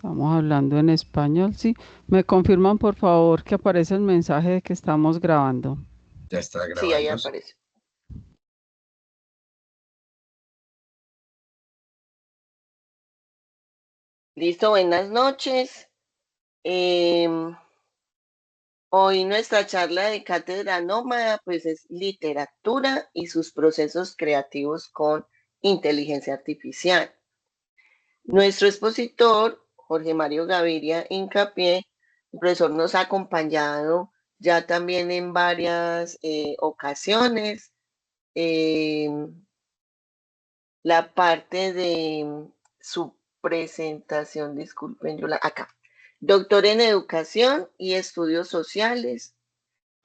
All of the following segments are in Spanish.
Estamos hablando en español, sí. ¿Me confirman, por favor, que aparece el mensaje de que estamos grabando? Ya está Sí, ahí grabando. aparece. Listo, buenas noches. Em, Hoy nuestra charla de cátedra nómada pues es literatura y sus procesos creativos con inteligencia artificial. Nuestro expositor, Jorge Mario Gaviria Incapié, el profesor nos ha acompañado ya también en varias ocasiones. Em, la parte de su presentación, disculpen, acá. Doctor en Educación y Estudios Sociales,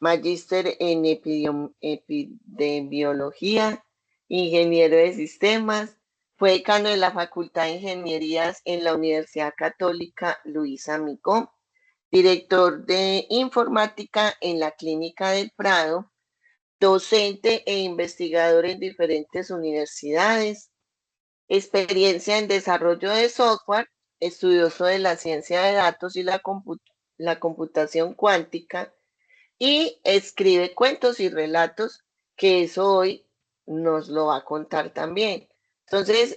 magíster en epidemiología, ingeniero de sistemas, fue decano de la Facultad de Ingenierías en la Universidad Católica Luisa Migó, director de informática en la Clínica del Prado, docente e investigador en diferentes universidades, experiencia en desarrollo de software, estudioso de la ciencia de datos y la computación cuántica, y escribe cuentos y relatos, que eso hoy nos lo va a contar también. Entonces,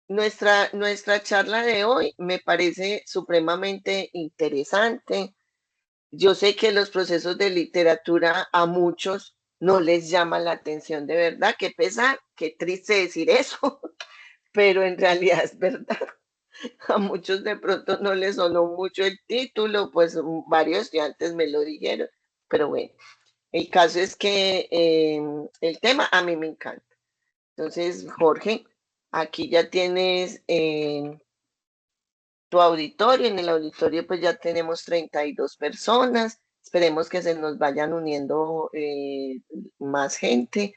nuestra charla de hoy me parece supremamente interesante. Yo sé que los procesos de literatura a muchos no les llama la atención de verdad, qué pesar, qué triste decir eso, pero en realidad es verdad. A muchos de pronto no les sonó mucho el título, pues varios estudiantes me lo dijeron, pero bueno, el caso es que el tema a mí me encanta. Entonces, Jorge, aquí ya tienes tu auditorio, en el auditorio pues ya tenemos 32 personas, esperemos que se nos vayan uniendo más gente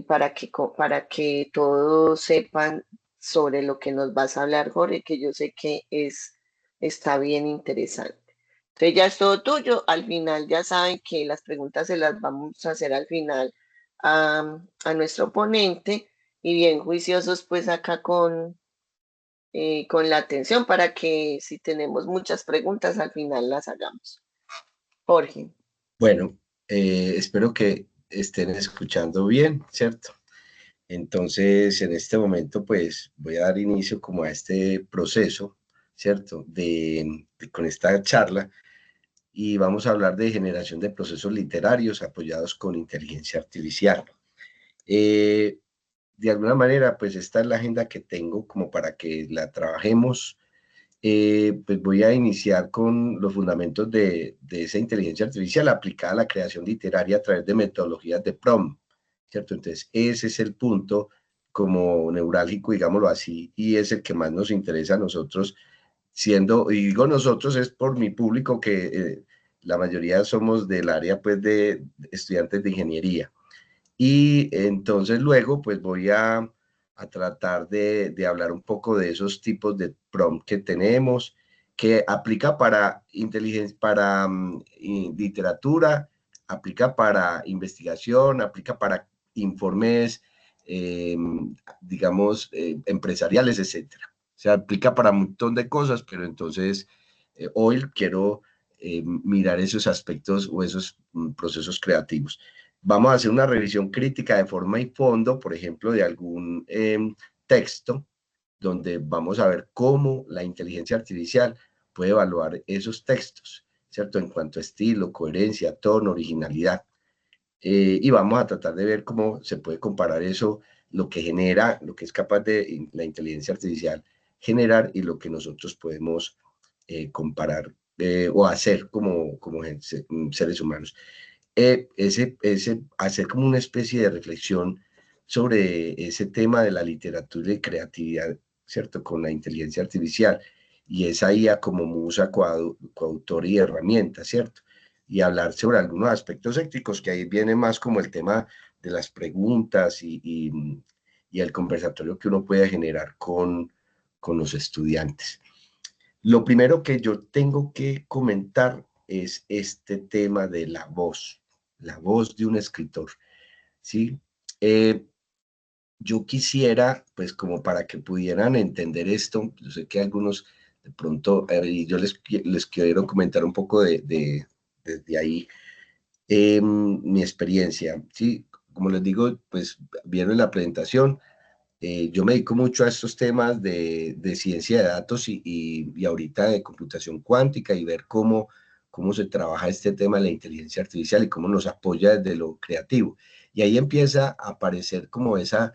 para que todos sepan sobre lo que nos vas a hablar, Jorge, que yo sé que está bien interesante. Entonces ya es todo tuyo. Al final ya saben que las preguntas se las vamos a hacer al final a nuestro ponente y bien juiciosos pues acá con la atención para que si tenemos muchas preguntas al final las hagamos. Jorge. Bueno, espero que estén escuchando bien, ¿cierto? Entonces, en este momento, pues voy a dar inicio como a este proceso, ¿cierto? Con esta charla y vamos a hablar de generación de procesos literarios apoyados con inteligencia artificial. Eh, de alguna manera, pues esta es la agenda que tengo como para que la trabajemos. Pues voy a iniciar con los fundamentos de esa inteligencia artificial aplicada a la creación literaria a través de metodologías de prompt, ¿cierto? Entonces, ese es el punto como neurálgico, digámoslo así, y es el que más nos interesa a nosotros, y digo nosotros es por mi público que la mayoría somos del área pues de estudiantes de ingeniería. Y entonces luego pues voy a tratar de hablar un poco de esos tipos de prompt que tenemos, que aplica para inteligencia, para literatura, aplica para investigación, aplica para informes, eh, digamos, empresariales, etcétera. O sea, aplica para un montón de cosas, pero entonces hoy quiero mirar esos aspectos o esos procesos creativos. Vamos a hacer una revisión crítica de forma y fondo, por ejemplo, de algún texto, donde vamos a ver cómo la inteligencia artificial puede evaluar esos textos, ¿cierto? En cuanto a estilo, coherencia, tono, originalidad. Y vamos a tratar de ver cómo se puede comparar eso, lo que genera, lo que es capaz de la inteligencia artificial generar y lo que nosotros podemos comparar o hacer como seres humanos. Hacer como una especie de reflexión sobre ese tema de la literatura y creatividad, ¿cierto? Con la inteligencia artificial y esa IA como musa, coautor y herramienta, ¿cierto? Y hablar sobre algunos aspectos éticos, que ahí viene más como el tema de las preguntas y el conversatorio que uno puede generar con los estudiantes. Lo primero que yo tengo que comentar es este tema de la voz de un escritor, ¿sí? yo quisiera, pues como para que pudieran entender esto, yo sé que algunos de pronto, y yo les quiero comentar un poco desde ahí mi experiencia, ¿sí? Como les digo, pues vieron la presentación, yo me dedico mucho a estos temas de ciencia de datos y ahorita de computación cuántica y ver cómo se trabaja este tema de la inteligencia artificial y cómo nos apoya desde lo creativo. Y ahí empieza a aparecer como esa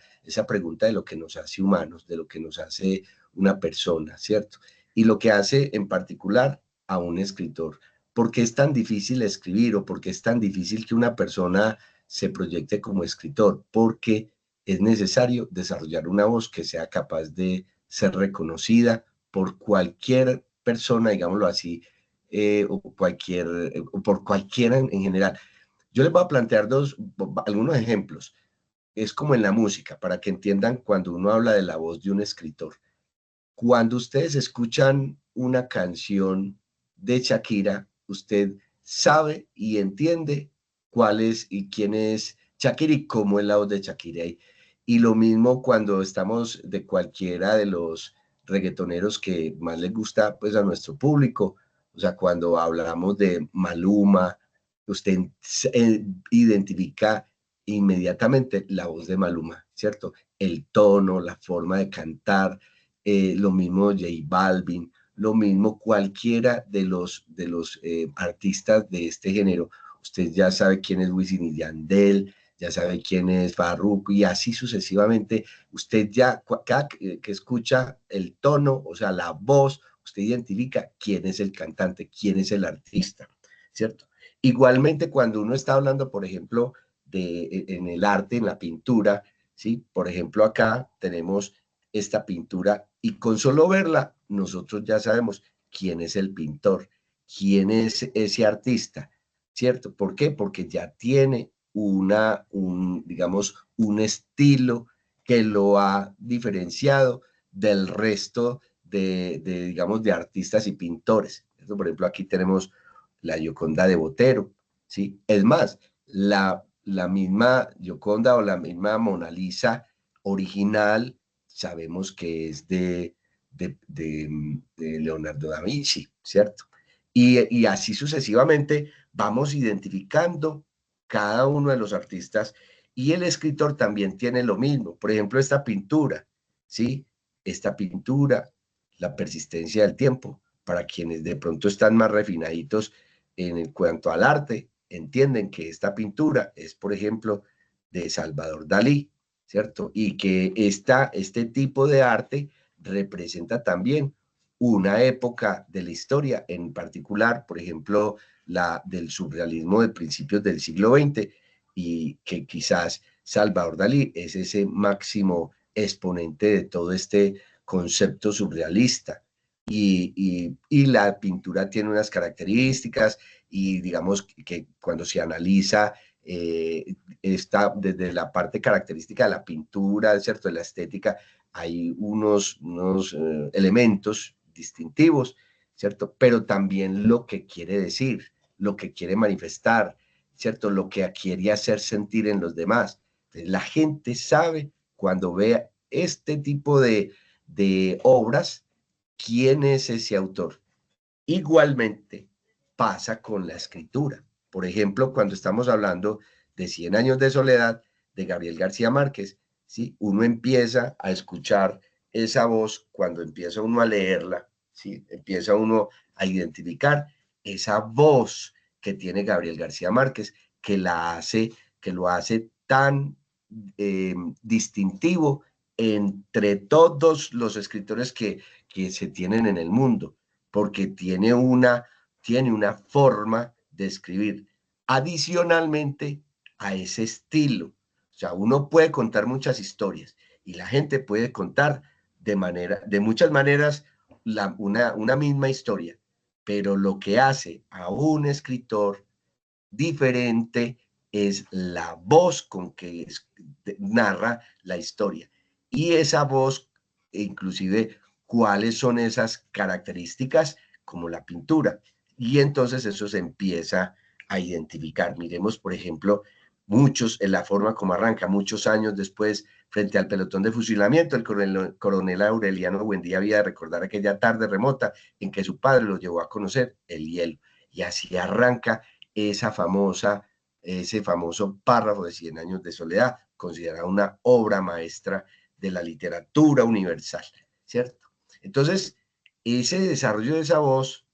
pregunta de lo que nos hace humanos, de lo que nos hace una persona, ¿cierto? Y lo que hace en particular a un escritor. ¿Por qué es tan difícil escribir o por qué es tan difícil que una persona se proyecte como escritor? Porque es necesario desarrollar una voz que sea capaz de ser reconocida por cualquier persona, digámoslo así, o por cualquiera en general. Yo les voy a plantear algunos ejemplos. Es como en la música, para que entiendan cuando uno habla de la voz de un escritor. Cuando ustedes escuchan una canción de Shakira, usted sabe y entiende cuál es y quién es Shakira y cómo es la voz de Shakira. Y lo mismo cuando estamos de cualquiera de los reggaetoneros que más les gusta pues a nuestro público. O sea, cuando hablamos de Maluma, usted identifica inmediatamente la voz de Maluma, ¿cierto? El tono, la forma de cantar, lo mismo J Balvin, lo mismo cualquiera de los artistas de este género. Usted ya sabe quién es Wisin y Yandel, ya sabe quién es Farruko y así sucesivamente. Usted ya, cada que escucha el tono, o sea, la voz, usted identifica quién es el cantante, quién es el artista, ¿cierto? Igualmente cuando uno está hablando, por ejemplo, en el arte, en la pintura, ¿sí? Por ejemplo, acá tenemos esta pintura y con solo verla nosotros ya sabemos quién es el pintor, quién es ese artista, ¿cierto? ¿Por qué? Porque ya tiene digamos, un estilo que lo ha diferenciado del resto digamos, de artistas y pintores. Por ejemplo, aquí tenemos la Gioconda de Botero, ¿sí? Es más, la misma Gioconda o la misma Mona Lisa original sabemos que es de Leonardo da Vinci, ¿cierto? Y así sucesivamente vamos identificando cada uno de los artistas y el escritor también tiene lo mismo. Por ejemplo, esta pintura, ¿sí? Esta pintura, la persistencia del tiempo, para quienes de pronto están más refinaditos en cuanto al arte, entienden que esta pintura es, por ejemplo, de Salvador Dalí, ¿cierto? Y que este tipo de arte representa también una época de la historia, en particular, por ejemplo, la del surrealismo de principios del siglo XX, y que quizás Salvador Dalí es ese máximo exponente de todo este concepto surrealista. Y la pintura tiene unas características y digamos que cuando se analiza está desde la parte característica de la pintura, ¿cierto? De la estética, hay unos elementos distintivos, ¿cierto? Pero también lo que quiere decir, lo que quiere manifestar, ¿cierto? Lo que quiere hacer sentir en los demás. Entonces, la gente sabe cuando vea este tipo de obras quién es ese autor. Igualmente pasa con la escritura. Por ejemplo, cuando estamos hablando de 100 años de soledad de Gabriel García Márquez, ¿sí? Uno empieza a escuchar esa voz cuando empieza uno a leerla, ¿sí? Empieza uno a identificar esa voz que tiene Gabriel García Márquez, que lo hace tan distintivo entre todos los escritores que se tienen en el mundo, porque tiene una forma de escribir adicionalmente a ese estilo. O sea, uno puede contar muchas historias y la gente puede contar de muchas maneras una misma historia, pero lo que hace a un escritor diferente es la voz con que narra la historia. Y esa voz, inclusive, cuáles son esas características como la pintura. Y entonces eso se empieza a identificar. Miremos, por ejemplo, en la forma como arranca, muchos años después Frente al pelotón de fusilamiento, el coronel Aureliano Buendía había de recordar aquella tarde remota en que su padre lo llevó a conocer el hielo. Y así arranca ese famoso párrafo de 100 años de soledad, considerado una obra maestra de la literatura universal, ¿cierto? Entonces, ese desarrollo de esa voz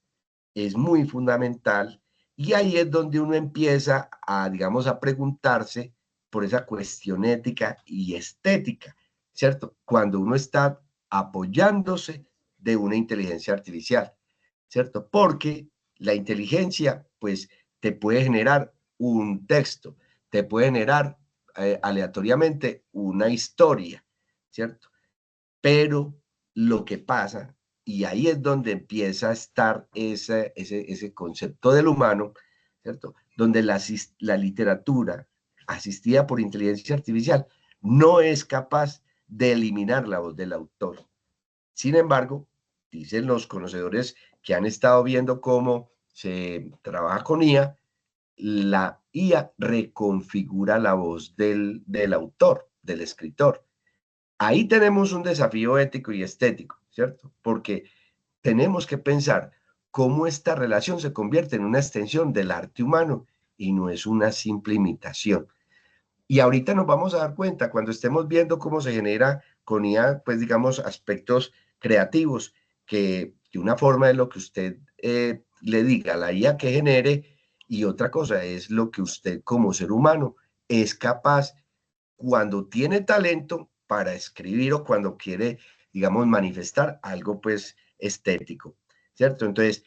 es muy fundamental y ahí es donde uno empieza a, digamos, a preguntarse por esa cuestión ética y estética, ¿cierto? Cuando uno está apoyándose de una inteligencia artificial, ¿cierto? Porque la inteligencia, pues, te puede generar un texto, te puede generar aleatoriamente una historia, ¿cierto? Pero lo que pasa, y ahí es donde empieza a estar ese concepto del humano, ¿cierto? Donde la literatura asistida por inteligencia artificial no es capaz de eliminar la voz del autor. Sin embargo, dicen los conocedores que han estado viendo cómo se trabaja con IA, la IA reconfigura la voz del autor, del escritor. Ahí tenemos un desafío ético y estético, ¿cierto? Porque tenemos que pensar cómo esta relación se convierte en una extensión del arte humano y no es una simple imitación. Y ahorita nos vamos a dar cuenta cuando estemos viendo cómo se genera con IA, pues digamos, aspectos creativos, que una forma es lo que usted le diga a la IA que genere y otra cosa es lo que usted como ser humano es capaz cuando tiene talento para escribir o cuando quiere, digamos, manifestar algo pues estético, ¿cierto? Entonces,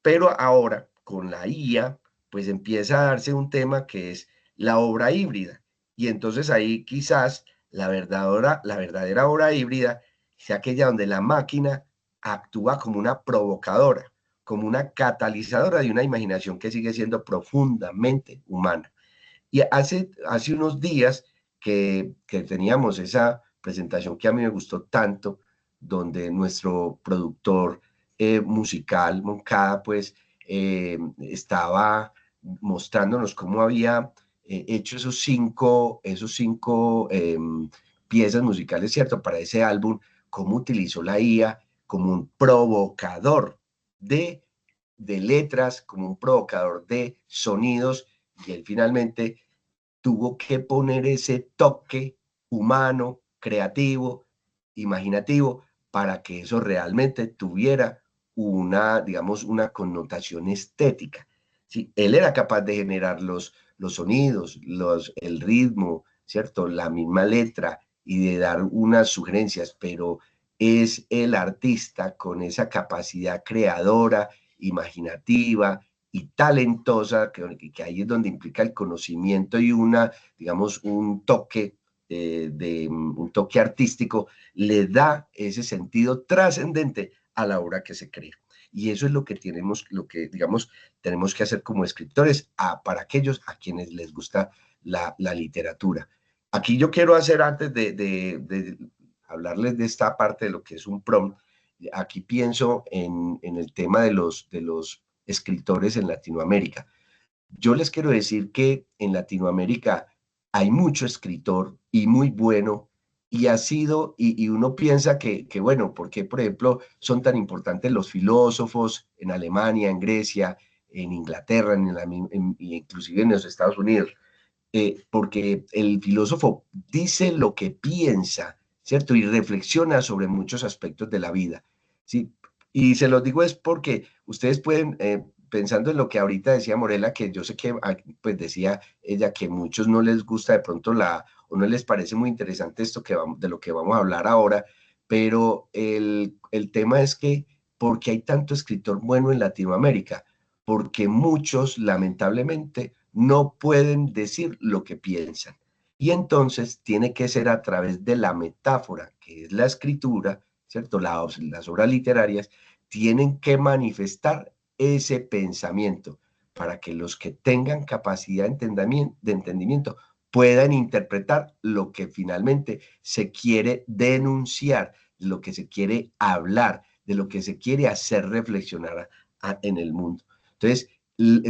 pero ahora con la IA, pues empieza a darse un tema que es la obra híbrida. Y entonces ahí quizás la verdadera obra híbrida sea aquella donde la máquina actúa como una provocadora, como una catalizadora de una imaginación que sigue siendo profundamente humana. Y hace unos días que teníamos esa presentación que a mí me gustó tanto, donde nuestro productor musical, Moncada, pues estaba mostrándonos cómo había hecho esos cinco piezas musicales, ¿cierto? Para ese álbum, cómo utilizó la IA como un provocador de, de letras, como un provocador de sonidos, y él finalmente tuvo que poner ese toque humano, creativo, imaginativo, para que eso realmente tuviera una, digamos, una connotación estética. ¿Sí? Él era capaz de generar los sonidos, el ritmo, ¿cierto? La misma letra y de dar unas sugerencias, pero es el artista con esa capacidad creadora, imaginativa, y talentosa, que ahí es donde implica el conocimiento y digamos, un toque artístico, le da ese sentido trascendente a la obra que se crea. Y eso es digamos, tenemos que hacer como escritores para aquellos a quienes les gusta la literatura. Aquí yo quiero hacer, antes de hablarles de esta parte de lo que es un prompt, aquí pienso en el tema de los escritores en Latinoamérica. Yo les quiero decir que en Latinoamérica hay mucho escritor y muy bueno, y y uno piensa bueno, ¿por qué, por ejemplo, son tan importantes los filósofos en Alemania, en Grecia, en Inglaterra, inclusive en los Estados Unidos? Porque el filósofo dice lo que piensa, ¿cierto? Y reflexiona sobre muchos aspectos de la vida, ¿sí? Y se los digo es porque ustedes pueden, pensando en lo que ahorita decía Morela, que yo sé que, pues decía ella, que a muchos no les gusta de pronto o no les parece muy interesante de lo que vamos a hablar ahora, pero el tema es que, ¿por qué hay tanto escritor bueno en Latinoamérica? Porque muchos, lamentablemente, no pueden decir lo que piensan. Y entonces tiene que ser a través de la metáfora, que es la escritura, ¿cierto? Las obras literarias tienen que manifestar ese pensamiento para que los que tengan capacidad de entendimiento puedan interpretar lo que finalmente se quiere denunciar, lo que se quiere hablar, de lo que se quiere hacer reflexionar en el mundo. Entonces,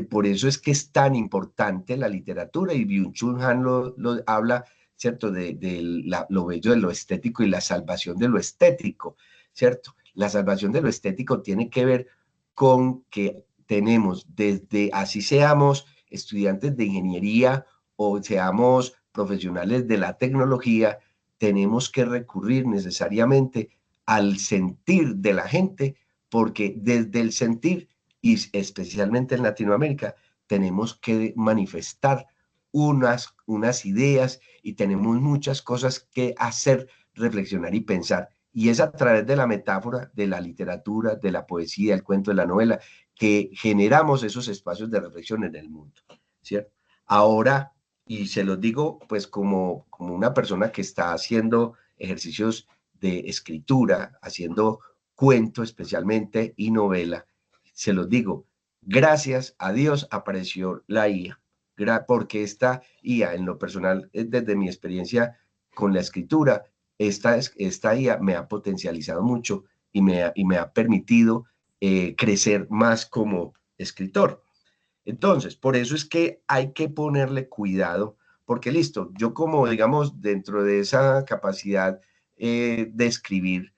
por eso es que es tan importante la literatura, y Byung-Chul Han lo habla, ¿cierto? Lo bello de lo estético y la salvación de lo estético, ¿cierto? La salvación de lo estético tiene que ver con que tenemos desde, así seamos estudiantes de ingeniería o seamos profesionales de la tecnología, tenemos que recurrir necesariamente al sentir de la gente, porque desde el sentir, y especialmente en Latinoamérica, tenemos que manifestar unas ideas y tenemos muchas cosas que hacer, reflexionar y pensar. Y es a través de la metáfora, de la literatura, de la poesía, el cuento, de la novela, que generamos esos espacios de reflexión en el mundo, ¿cierto? Ahora, y se los digo pues como una persona que está haciendo ejercicios de escritura, haciendo cuento especialmente y novela, se los digo, gracias a Dios apareció la IA, porque esta IA en lo personal, desde mi experiencia con la escritura, esta IA me ha potencializado mucho y me ha permitido crecer más como escritor. Entonces, por eso es que hay que ponerle cuidado, porque listo, yo como digamos dentro de esa capacidad de escribir,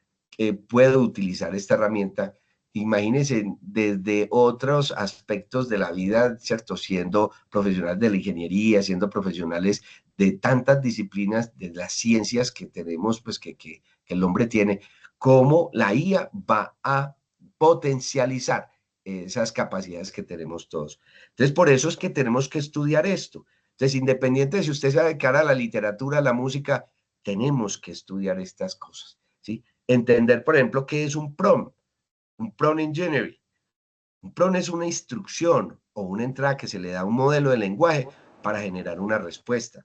puedo utilizar esta herramienta. Imagínense desde otros aspectos de la vida, ¿cierto? Siendo profesionales de la ingeniería, siendo profesionales de tantas disciplinas de las ciencias que tenemos, pues que el hombre tiene, cómo la IA va a potencializar esas capacidades que tenemos todos. Entonces, por eso es que tenemos que estudiar esto. Entonces, independiente de si usted se dedica a la literatura, a la música, tenemos que estudiar estas cosas, ¿sí? Entender, por ejemplo, qué es un prompt engineering. Un prompt es una instrucción o una entrada que se le da a un modelo de lenguaje para generar una respuesta.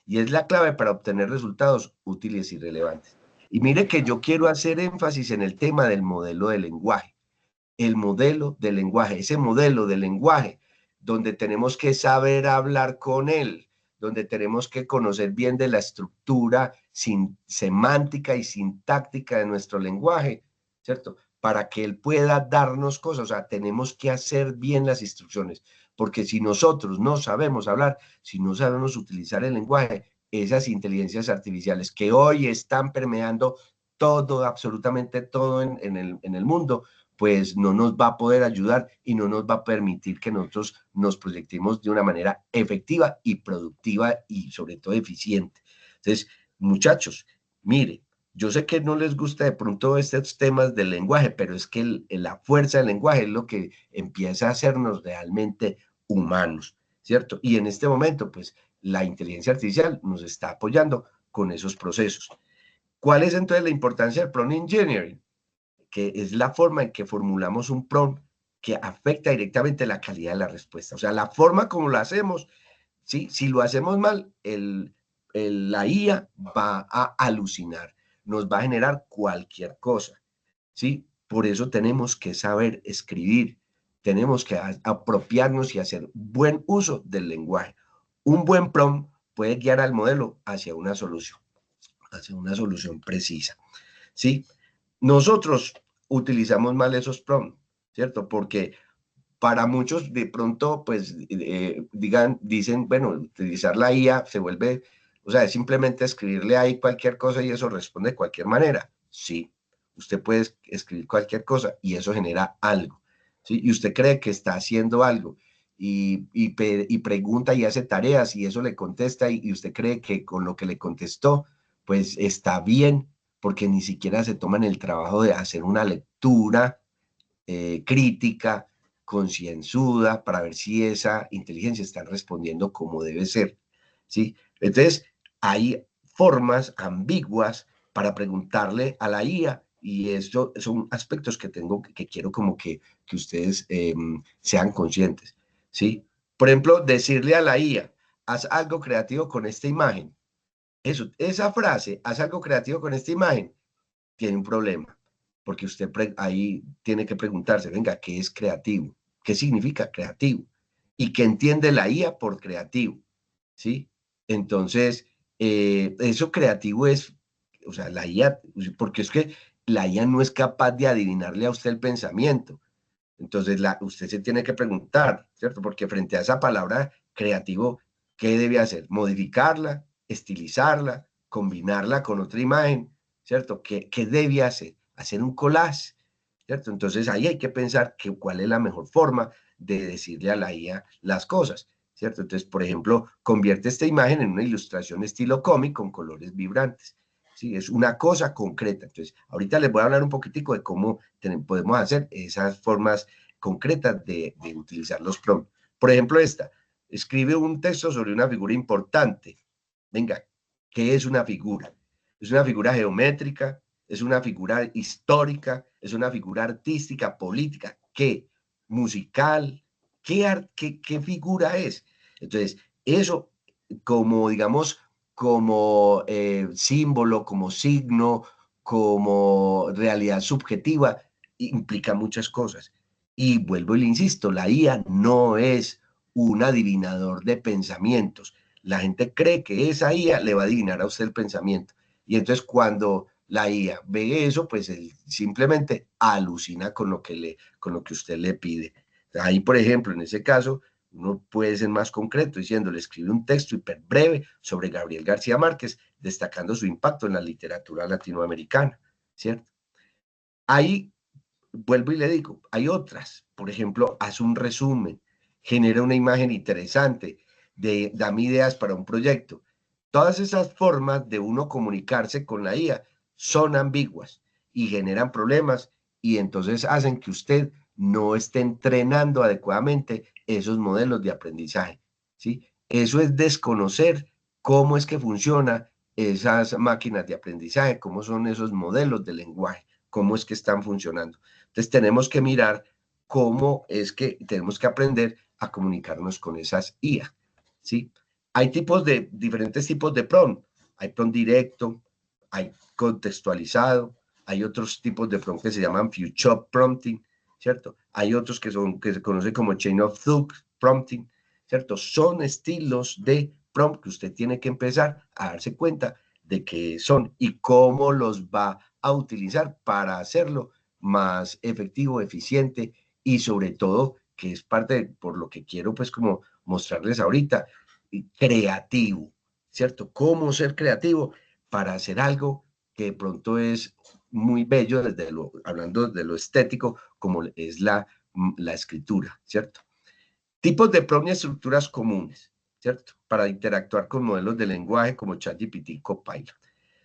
Y es la clave para obtener resultados útiles y relevantes. Y mire que yo quiero hacer énfasis en el tema del modelo de lenguaje. El modelo de lenguaje, ese modelo de lenguaje donde tenemos que saber hablar con él, donde tenemos que conocer bien de la estructura semántica y sintáctica de nuestro lenguaje, ¿cierto? Para que él pueda darnos cosas, o sea, tenemos que hacer bien las instrucciones, porque si nosotros no sabemos hablar, si no sabemos utilizar el lenguaje, esas inteligencias artificiales que hoy están permeando todo, absolutamente todo en el mundo, pues no nos va a poder ayudar y no nos va a permitir que nosotros nos proyectemos de una manera efectiva y productiva y sobre todo eficiente. Entonces, muchachos, mire, yo sé que no les gusta de pronto estos temas del lenguaje, pero es que la fuerza del lenguaje es lo que empieza a hacernos realmente humanos, ¿cierto? Y en este momento, pues, la inteligencia artificial nos está apoyando con esos procesos. ¿Cuál es entonces la importancia del prompt engineering? Que es la forma en que formulamos un prompt que afecta directamente la calidad de la respuesta. O sea, la forma como lo hacemos, ¿sí? Si lo hacemos mal, la IA va a alucinar, nos va a generar cualquier cosa, ¿sí? Por eso tenemos que saber escribir, tenemos que apropiarnos y hacer buen uso del lenguaje. Un buen prompt puede guiar al modelo hacia una solución precisa, ¿sí? Nosotros utilizamos mal esos prompts, ¿cierto? Porque para muchos de pronto, pues, dicen, bueno, utilizar la IA se vuelve, o sea, es simplemente escribirle ahí cualquier cosa y eso responde de cualquier manera. Sí, usted puede escribir cualquier cosa y eso genera algo, ¿sí? Y usted cree que está haciendo algo y pregunta y hace tareas y eso le contesta y usted cree que con lo que le contestó, pues está bien, porque ni siquiera se toman el trabajo de hacer una lectura crítica, concienzuda, para ver si esa inteligencia está respondiendo como debe ser, ¿sí? Entonces, hay formas ambiguas para preguntarle a la IA y eso son aspectos que quiero como que ustedes sean conscientes, ¿sí? Por ejemplo, decirle a la IA, haz algo creativo con esta imagen. Esa frase, haz algo creativo con esta imagen, tiene un problema, porque usted ahí tiene que preguntarse, venga, ¿qué es creativo? ¿Qué significa creativo? ¿Y qué entiende la IA por creativo? ¿Sí? Entonces, eso creativo es, o sea, la IA, porque es que la IA no es capaz de adivinarle a usted el pensamiento. Entonces, usted se tiene que preguntar, ¿cierto? Porque frente a esa palabra creativo, ¿qué debe hacer? ¿Modificarla? estilizarla, combinarla con otra imagen, ¿cierto? ¿Qué debe hacer? Hacer un collage, ¿cierto? Entonces ahí hay que pensar cuál es la mejor forma de decirle a la IA las cosas, ¿cierto? Entonces, por ejemplo, convierte esta imagen en una ilustración estilo cómic con colores vibrantes, ¿sí? Es una cosa concreta. Entonces, ahorita les voy a hablar un poquitico de cómo podemos hacer esas formas concretas de utilizar los prompts. Por ejemplo, escribe un texto sobre una figura importante. Venga, ¿qué es una figura? Es una figura geométrica, es una figura histórica, es una figura artística, política, ¿qué? Musical, ¿qué figura es? Entonces, eso como, digamos, como símbolo, como signo, como realidad subjetiva, implica muchas cosas. Y vuelvo y le insisto, la IA no es un adivinador de pensamientos. La gente cree que esa IA le va a adivinar a usted el pensamiento. Y entonces cuando la IA ve eso, pues él simplemente alucina con lo que usted le pide. Ahí, por ejemplo, en ese caso, uno puede ser más concreto diciéndole, escribe un texto hiper breve sobre Gabriel García Márquez, destacando su impacto en la literatura latinoamericana, ¿cierto? Ahí vuelvo y le digo, hay otras, por ejemplo, haz un resumen, genera una imagen interesante, dame ideas para un proyecto. Todas esas formas de uno comunicarse con la IA son ambiguas y generan problemas y entonces hacen que usted no esté entrenando adecuadamente esos modelos de aprendizaje, ¿sí? Eso es desconocer cómo es que funcionan esas máquinas de aprendizaje, cómo son esos modelos de lenguaje, cómo es que están funcionando. Entonces tenemos que mirar cómo es que tenemos que aprender a comunicarnos con esas IA, ¿sí? Hay diferentes tipos de prompt. Hay prompt directo, hay contextualizado, hay otros tipos de prompt que se llaman future prompting, ¿cierto? Hay otros que se conocen como chain of thought prompting, ¿cierto? Son estilos de prompt que usted tiene que empezar a darse cuenta de qué son y cómo los va a utilizar para hacerlo más efectivo, eficiente y sobre todo, que es parte por lo que quiero pues como mostrarles ahorita, creativo, ¿cierto? Cómo ser creativo para hacer algo que de pronto es muy bello, hablando de lo estético, como es la escritura, ¿cierto? Tipos de prompt y estructuras comunes, ¿cierto? Para interactuar con modelos de lenguaje como ChatGPT y Copilot,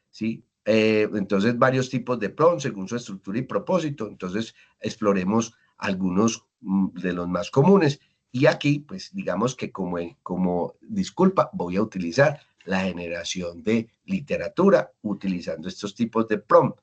¿sí? Entonces, varios tipos de prompt según su estructura y propósito. Entonces, exploremos algunos de los más comunes. Y aquí, pues, digamos que como disculpa, voy a utilizar la generación de literatura utilizando estos tipos de prompt.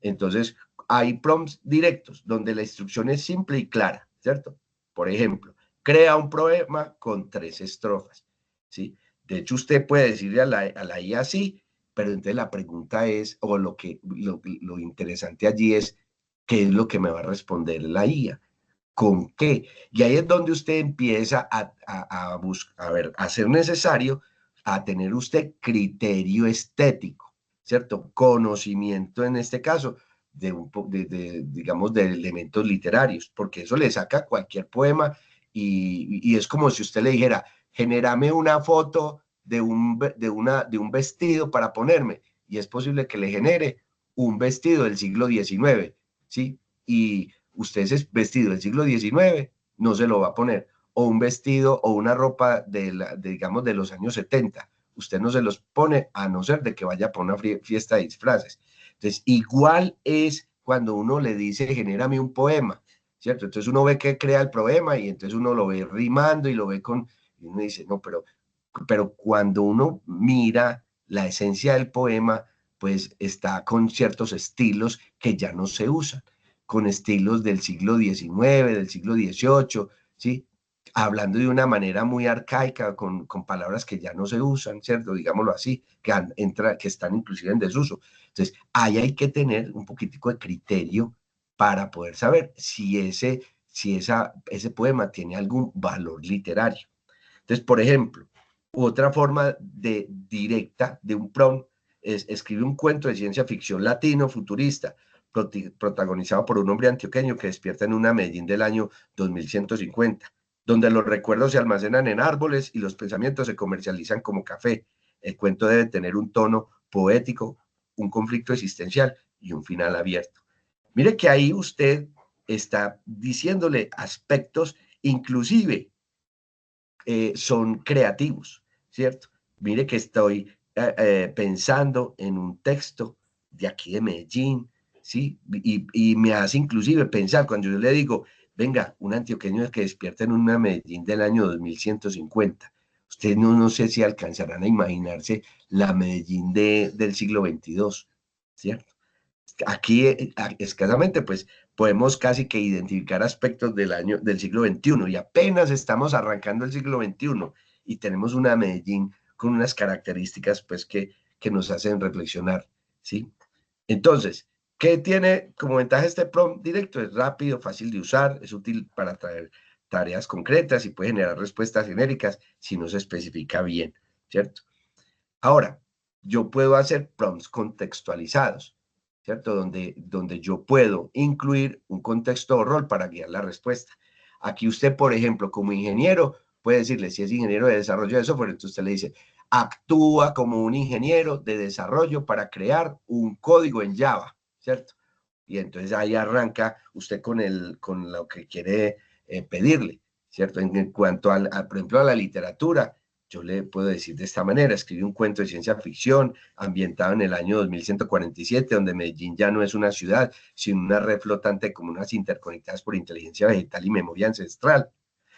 Entonces, hay prompts directos donde la instrucción es simple y clara, ¿cierto? Por ejemplo, crea un poema con 3 estrofas, ¿sí? De hecho, usted puede decirle a la IA así, pero entonces la pregunta es, o lo interesante allí es, ¿qué es lo que me va a responder la IA? ¿Con qué? Y ahí es donde usted empieza a ser necesario a tener usted criterio estético, ¿cierto? Conocimiento en este caso digamos, de elementos literarios, porque eso le saca cualquier poema y es como si usted le dijera, genérame una foto de un vestido para ponerme, y es posible que le genere un vestido del siglo XIX, ¿sí? Y usted ese vestido del siglo XIX no se lo va a poner, o un vestido o una ropa digamos, de los años 70, usted no se los pone a no ser de que vaya para una fiesta de disfraces. Entonces, igual es cuando uno le dice, genérame un poema, ¿cierto? Entonces uno ve que crea el poema y entonces uno lo ve rimando y lo ve y uno dice, no, pero cuando uno mira la esencia del poema, pues está con ciertos estilos que ya no se usan, con estilos del siglo XIX, del siglo XVIII, ¿sí? Hablando de una manera muy arcaica, con palabras que ya no se usan, ¿cierto? Digámoslo así, que están inclusive en desuso. Entonces, ahí hay que tener un poquitico de criterio para poder saber si ese poema tiene algún valor literario. Entonces, por ejemplo, otra forma directa de un prompt es escribe un cuento de ciencia ficción latino futurista, protagonizado por un hombre antioqueño que despierta en una Medellín del año 2150, donde los recuerdos se almacenan en árboles y los pensamientos se comercializan como café. El cuento debe tener un tono poético, un conflicto existencial y un final abierto. Mire que ahí usted está diciéndole aspectos, inclusive son creativos, ¿cierto? Mire que estoy pensando en un texto de aquí de Medellín, ¿sí? Y me hace inclusive pensar, cuando yo le digo, venga, un antioqueño que despierta en una Medellín del año 2150, ustedes no sé si alcanzarán a imaginarse la Medellín del siglo XXII, ¿cierto? Aquí escasamente pues podemos casi que identificar aspectos del siglo XXI y apenas estamos arrancando el siglo XXI y tenemos una Medellín con unas características pues que nos hacen reflexionar, ¿sí? Entonces, ¿qué tiene como ventaja este prompt directo? Es rápido, fácil de usar, es útil para traer tareas concretas y puede generar respuestas genéricas si no se especifica bien, ¿cierto? Ahora, yo puedo hacer prompts contextualizados, ¿cierto? Donde yo puedo incluir un contexto o rol para guiar la respuesta. Aquí usted, por ejemplo, como ingeniero, puede decirle, si es ingeniero de desarrollo de software, entonces usted le dice, actúa como un ingeniero de desarrollo para crear un código en Java, ¿cierto? Y entonces ahí arranca usted con lo que quiere pedirle, ¿cierto? En cuanto por ejemplo, a la literatura, yo le puedo decir de esta manera, escribí un cuento de ciencia ficción ambientado en el año 2147, donde Medellín ya no es una ciudad, sino una red flotante de comunas interconectadas por inteligencia vegetal y memoria ancestral.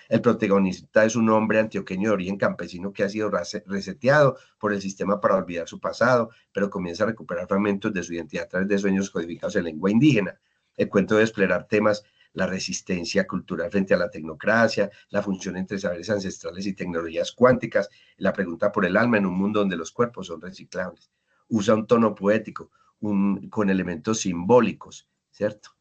El protagonista es un hombre antioqueño de origen campesino que ha sido reseteado por el sistema para olvidar su pasado, pero comienza a recuperar fragmentos de su identidad a través de sueños codificados en lengua indígena. El cuento debe explorar temas la resistencia cultural frente a la tecnocracia, la función entre saberes ancestrales y tecnologías cuánticas, la pregunta por el alma en un mundo donde los cuerpos son reciclables. Usa un tono poético, con elementos simbólicos, ¿cierto?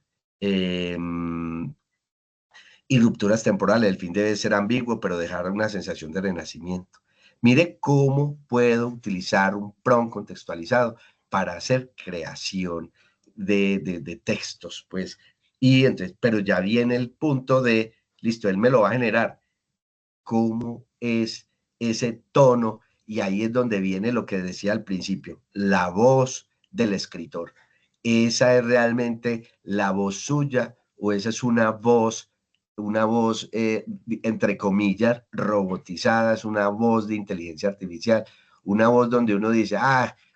Y rupturas temporales. El fin debe ser ambiguo, pero dejar una sensación de renacimiento. Mire cómo puedo utilizar un prompt contextualizado para hacer creación de textos, pues. Y entonces, pero ya viene el punto de, listo, él me lo va a generar. ¿Cómo es ese tono? Y ahí es donde viene lo que decía al principio, la voz del escritor. ¿Esa es realmente la voz suya o esa es una voz entre comillas, robotizada, es una voz de inteligencia artificial, una voz donde uno dice,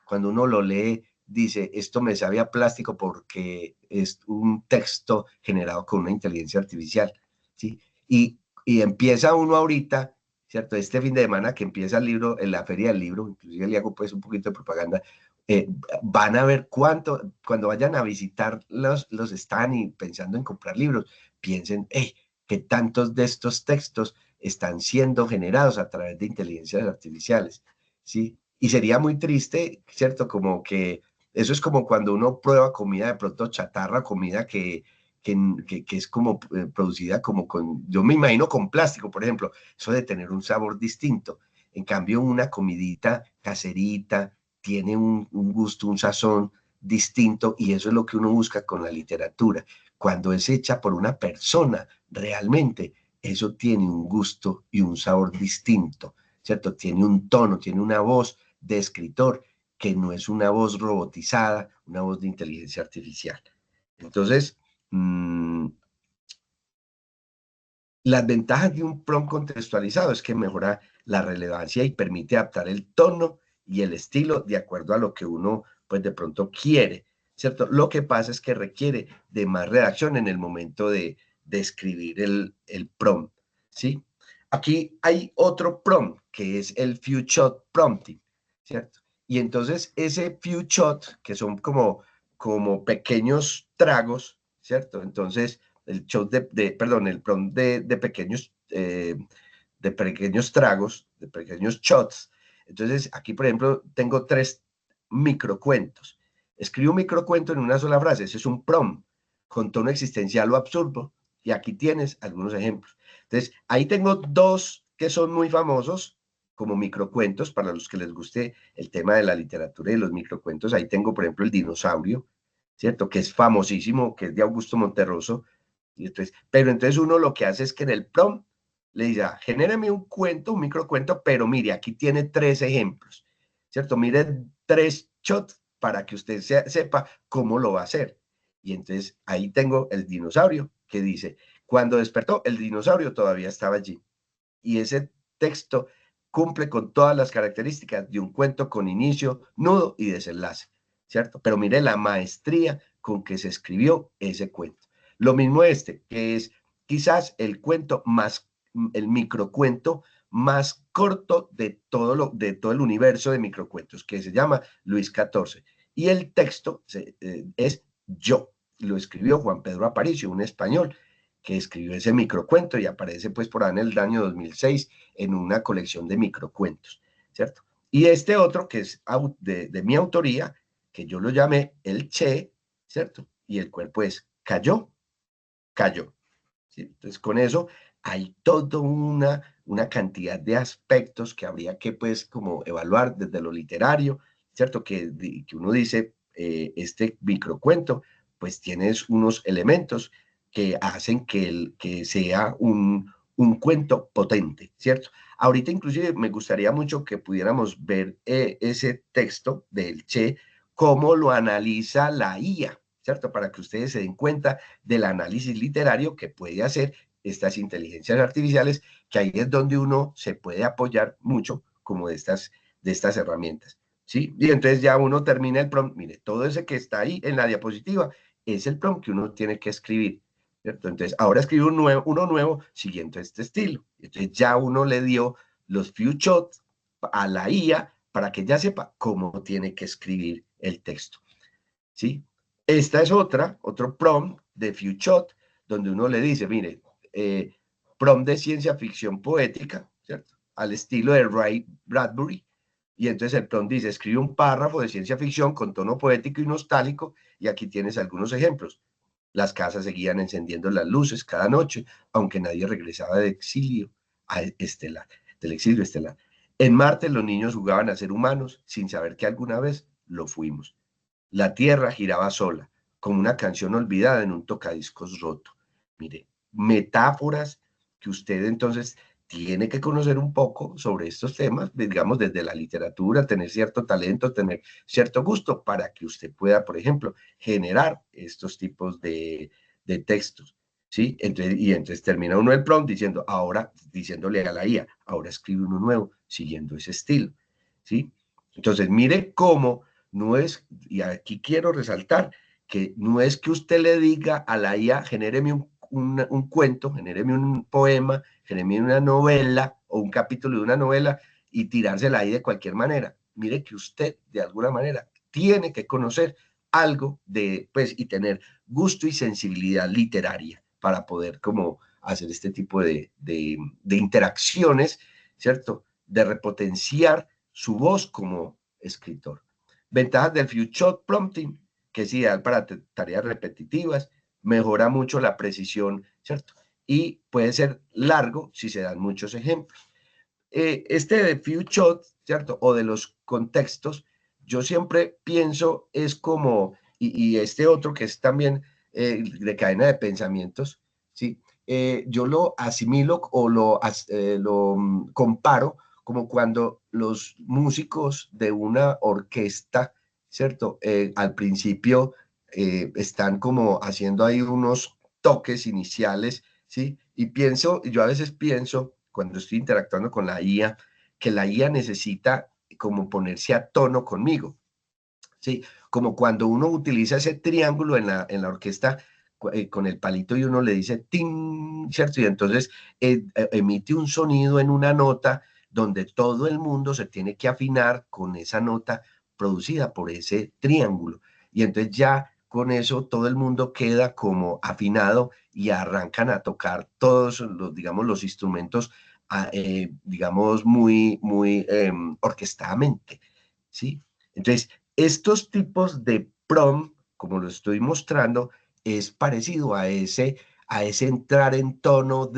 cuando uno lo lee, dice, esto me sabe a plástico porque es un texto generado con una inteligencia artificial, ¿sí? Y empieza uno ahorita, ¿cierto? Este fin de semana que empieza el libro, en la feria del libro, inclusive le hago pues un poquito de propaganda, van a ver cuando vayan a visitar los stands y pensando en comprar libros, piensen, que tantos de estos textos están siendo generados a través de inteligencias artificiales, ¿sí? Y sería muy triste, ¿cierto? Como que eso es como cuando uno prueba comida de pronto chatarra, comida que es como producida como yo me imagino con plástico, por ejemplo, eso de tener un sabor distinto. En cambio, una comidita caserita tiene un gusto, un sazón distinto y eso es lo que uno busca con la literatura. Cuando es hecha por una persona, realmente eso tiene un gusto y un sabor distinto, ¿cierto? Tiene un tono, tiene una voz de escritor que no es una voz robotizada, una voz de inteligencia artificial. Entonces, las ventajas de un prompt contextualizado es que mejora la relevancia y permite adaptar el tono y el estilo de acuerdo a lo que uno, pues de pronto quiere, ¿cierto? Lo que pasa es que requiere de más redacción en el momento de escribir el prompt, ¿sí? Aquí hay otro prompt que es el few shot prompting, ¿cierto? Y entonces ese few shot, que son como pequeños tragos, ¿cierto? Entonces, el shot perdón, el prompt de pequeños tragos, de pequeños shots. Entonces, aquí, por ejemplo, tengo 3 microcuentos. Escribo un microcuento en una sola frase. Ese es un prompt con tono existencial o absurdo. Y aquí tienes algunos ejemplos. Entonces, ahí tengo 2 que son muy famosos como microcuentos para los que les guste el tema de la literatura y de los microcuentos. Ahí tengo, por ejemplo, El dinosaurio, ¿cierto? Que es famosísimo, que es de Augusto Monterroso. Y pero entonces uno lo que hace es que en el prompt le dice, genérame un cuento, un microcuento, pero mire, aquí tiene 3 ejemplos. ¿cierto? Mire 3 shots para que usted sepa cómo lo va a hacer. Y entonces ahí tengo el dinosaurio que dice, cuando despertó, el dinosaurio todavía estaba allí. Y ese texto cumple con todas las características de un cuento con inicio, nudo y desenlace, ¿cierto? Pero mire la maestría con que se escribió ese cuento. Lo mismo este, que es quizás el cuento más, el microcuento más corto de todo el universo de microcuentos, que se llama Luis XIV. Y el texto es Yo. Lo escribió Juan Pedro Aparicio, un español, que escribió ese microcuento y aparece pues por ahí en el año 2006 en una colección de microcuentos, ¿cierto? Y este otro que es de mi autoría, que yo lo llamé El Che, ¿cierto? Y el cuerpo es Cayó, Cayó. ¿Sí? Entonces con eso hay toda una cantidad de aspectos que habría que pues como evaluar desde lo literario, ¿cierto? Que uno dice, este microcuento pues tienes unos elementos que hacen que sea un cuento potente, ¿cierto? Ahorita inclusive me gustaría mucho que pudiéramos ver ese texto del Che, cómo lo analiza la IA, ¿cierto? Para que ustedes se den cuenta del análisis literario que puede hacer estas inteligencias artificiales, que ahí es donde uno se puede apoyar mucho como de estas herramientas, ¿sí? Y entonces ya uno termina el prompt, mire, todo ese que está ahí en la diapositiva es el prompt que uno tiene que escribir, ¿cierto? Entonces ahora escribe uno nuevo siguiendo este estilo. Entonces ya uno le dio los few shots a la IA para que ya sepa cómo tiene que escribir el texto, ¿sí? Esta es otro prompt de few shot, donde uno le dice, mire, prompt de ciencia ficción poética, ¿cierto? Al estilo de Ray Bradbury. Y entonces el prompt dice, escribe un párrafo de ciencia ficción con tono poético y nostálgico, y aquí tienes algunos ejemplos. Las casas seguían encendiendo las luces cada noche, aunque nadie regresaba del exilio estelar. En Marte los niños jugaban a ser humanos sin saber que alguna vez lo fuimos. La tierra giraba sola, como una canción olvidada en un tocadiscos roto. Mire, metáforas que usted entonces tiene que conocer un poco sobre estos temas, digamos, desde la literatura, tener cierto talento, tener cierto gusto para que usted pueda, por ejemplo, generar estos tipos de textos, ¿sí? Entonces termina uno el prompt diciéndole a la IA, ahora escribe uno nuevo, siguiendo ese estilo, ¿sí? Entonces, mire cómo no es, y aquí quiero resaltar, que no es que usted le diga a la IA, genéreme un cuento, genéreme un poema, genéreme una novela o un capítulo de una novela y tirársela ahí de cualquier manera. Mire que usted, de alguna manera, tiene que conocer algo pues, y tener gusto y sensibilidad literaria para poder como hacer este tipo de interacciones, ¿cierto? De repotenciar su voz como escritor. Ventajas del few shot prompting, que es ideal para tareas repetitivas, mejora mucho la precisión, ¿cierto? Y puede ser largo si se dan muchos ejemplos. Este de few shot, ¿cierto? O de los contextos, yo siempre pienso es como, y este otro que es también de cadena de pensamientos, ¿sí? Yo lo asimilo o lo comparo como cuando los músicos de una orquesta, ¿cierto? Al principio están como haciendo ahí unos toques iniciales, ¿sí? Y yo a veces pienso, cuando estoy interactuando con la IA, que la IA necesita como ponerse a tono conmigo, ¿sí? Como cuando uno utiliza ese triángulo en la orquesta con el palito y uno le dice ting, ¿cierto? Y entonces emite un sonido en una nota donde todo el mundo se tiene que afinar con esa nota producida por ese triángulo. Y entonces ya con eso todo el mundo queda como afinado y arrancan a tocar todos los, digamos, los instrumentos, digamos, muy orquestadamente, ¿sí? Entonces, estos tipos de prompt, como lo estoy mostrando, es parecido a ese entrar en tono